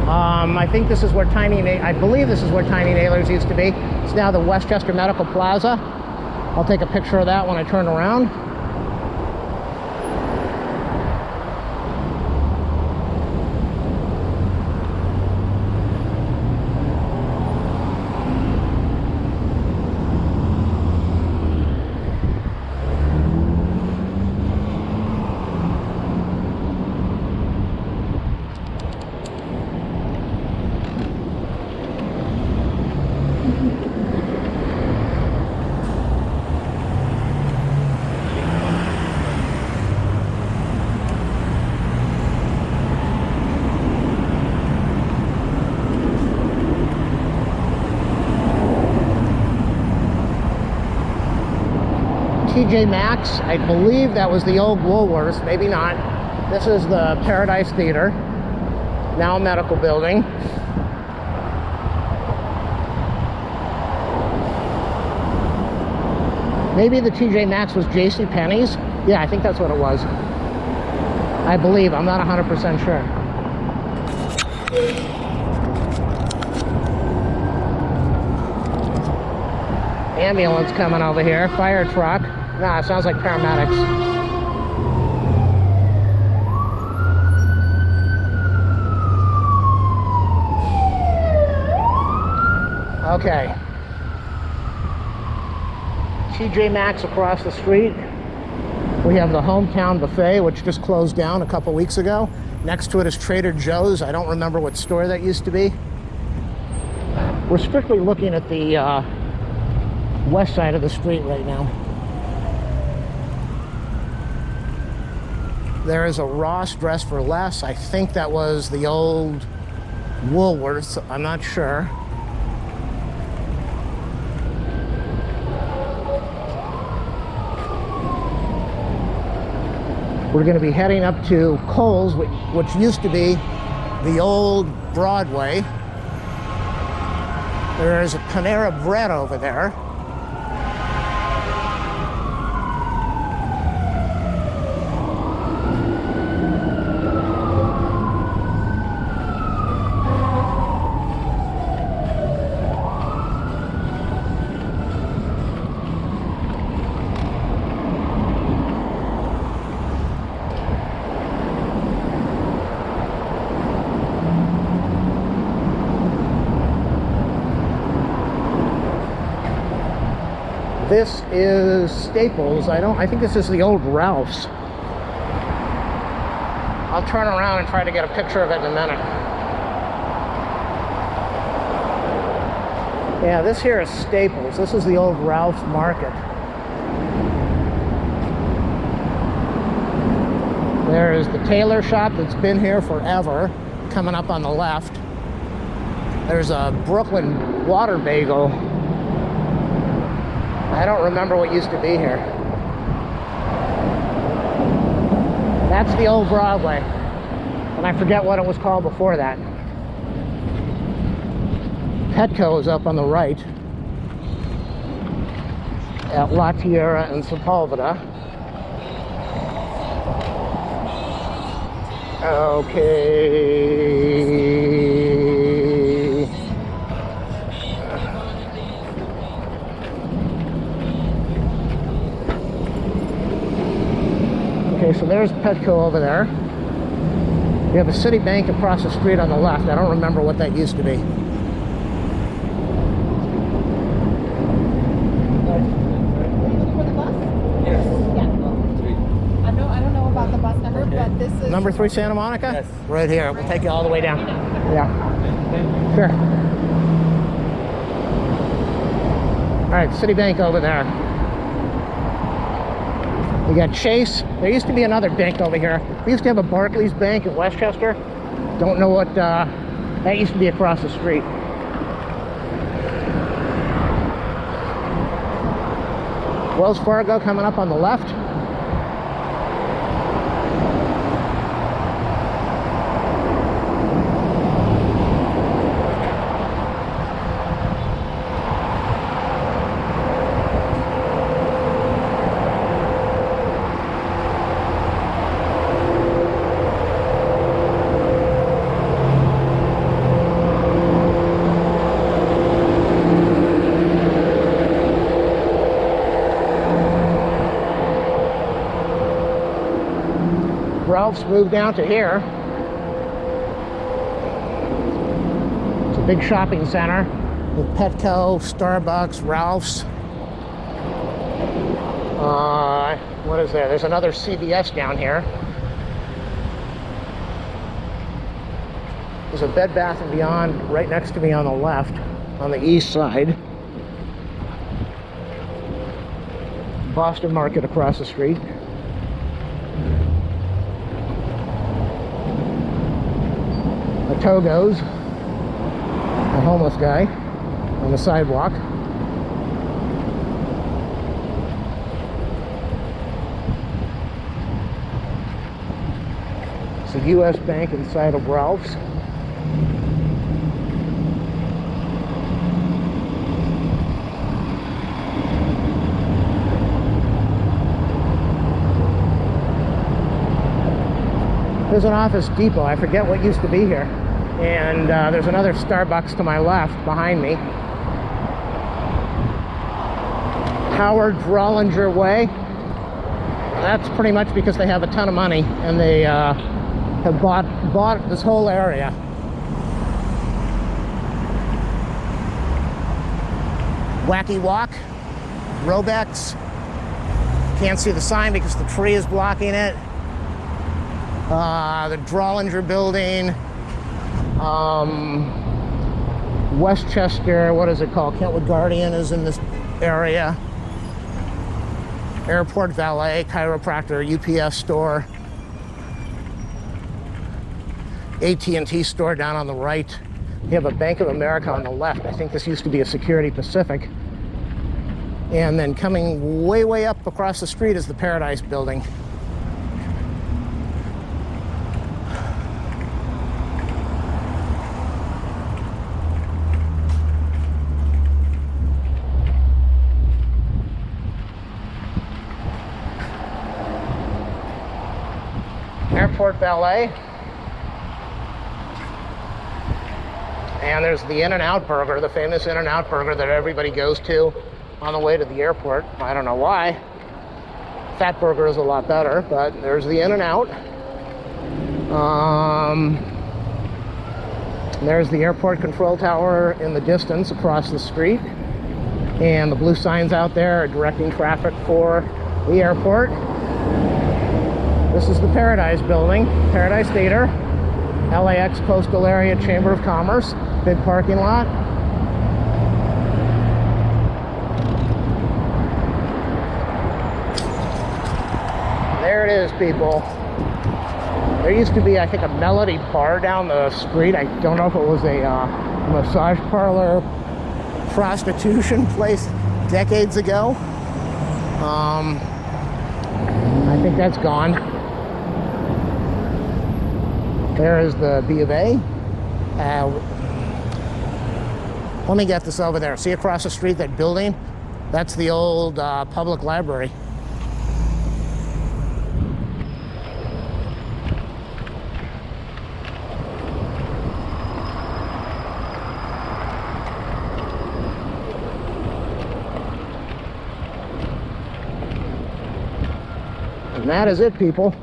I think this is where I believe this is where Tiny Nailers used to be. It's now the Westchester Medical Plaza. I'll take a picture of that when I turn around. TJ Maxx, I believe that was the old Woolworths, maybe not. This is the Paradise Theater, now a medical building. Maybe the TJ Maxx was JCPenney's. Yeah, I think that's what it was. I believe, I'm not 100% sure. Ambulance coming over here, fire truck. Nah, it sounds like paramedics. Okay. TJ Maxx across the street. We have the Hometown Buffet, which just closed down a couple weeks ago. Next to it is Trader Joe's. I don't remember what store that used to be. We're strictly looking at the west side of the street right now. There is a Ross Dress for Less. I think that was the old Woolworths. I'm not sure. We're going to be heading up to Kohl's, which used to be the old Broadway. There is a Panera Bread over there. This is Staples. I think this is the old Ralph's. I'll turn around and try to get a picture of it in a minute. Yeah, this here is Staples. This is the old Ralph's Market. There's the tailor shop that's been here forever, coming up on the left. There's a Brooklyn Water Bagel. I don't remember what used to be here. That's the old Broadway. And I forget what it was called before that. Petco is up on the right at La Tierra and Sepulveda. Okay. Okay, so there's Petco over there. We have a Citibank across the street on the left. I don't remember what that used to be. For the bus? Yes. Yeah. I don't know about the bus number, but this is number 3 Santa Monica? Yes. Right here. We'll take you all the way down. Yeah. Sure. All right, Citibank over there. We got Chase. There used to be another bank over here. We used to have a Barclays Bank in Westchester. Don't know what, that used to be across the street. Wells Fargo coming up on the left. Ralph's moved down to here. It's a big shopping center with Petco, Starbucks, Ralph's. What is there? There's another CVS down here. There's a Bed Bath & Beyond right next to me on the left, on the east side. Boston Market across the street. A Togo's, a homeless guy on the sidewalk. It's a U.S. Bank inside of Ralph's. There's an Office Depot. I forget what used to be here. And there's another Starbucks to my left behind me. Howard Drollinger Way. That's pretty much because they have a ton of money and they have bought this whole area. Wacky Walk, Robex. Can't see the sign because the tree is blocking it. The Drollinger Building, Westchester, what is it called? Kentwood Guardian is in this area. Airport Valet, Chiropractor, UPS store. AT&T store down on the right. You have a Bank of America on the left. I think this used to be a Security Pacific. And then coming way, way up across the street is the Paradise Building. Airport Valet. And there's the In-N-Out Burger, the famous In-N-Out Burger that everybody goes to on the way to the airport. I don't know why. Fat Burger is a lot better, but there's the In-N-Out. There's the airport control tower in the distance across the street. And the blue signs out there are directing traffic for the airport. This is the Paradise Building, Paradise Theater, LAX Coastal Area Chamber of Commerce, big parking lot. There it is, people. There used to be, I think, a Melody bar down the street. I don't know if it was a massage parlor, prostitution place decades ago. I think that's gone. There is the B of A. Let me get this over there. See across the street, that building? That's the old public library. And that is it, people.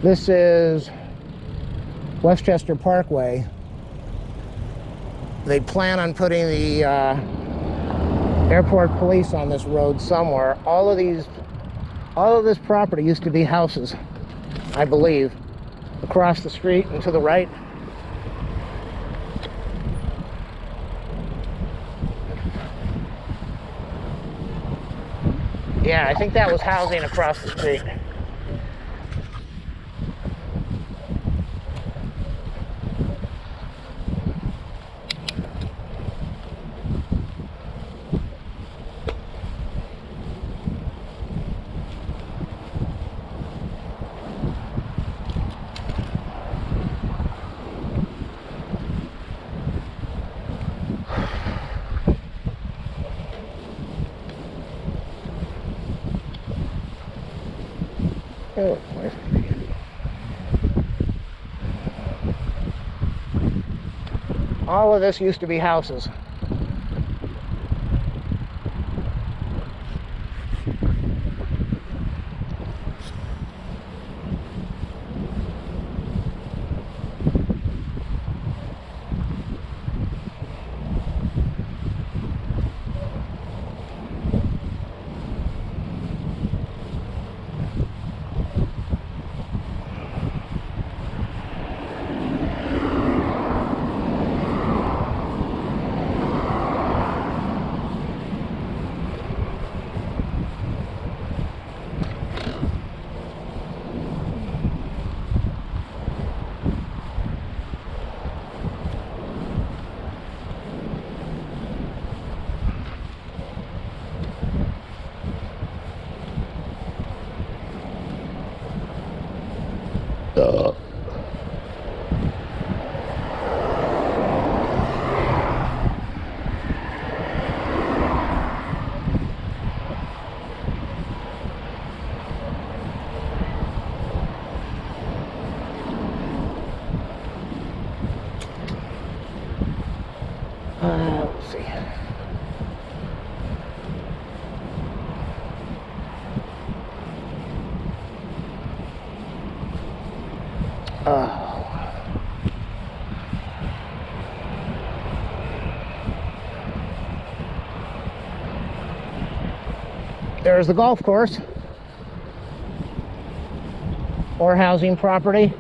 This is Westchester Parkway. They plan on putting the airport police on this road somewhere. All of this property used to be houses, I believe, across the street and to the right. Yeah, I think that was housing across the street. Oh, boy. All of this used to be houses. Let's see. There's the golf course or housing property.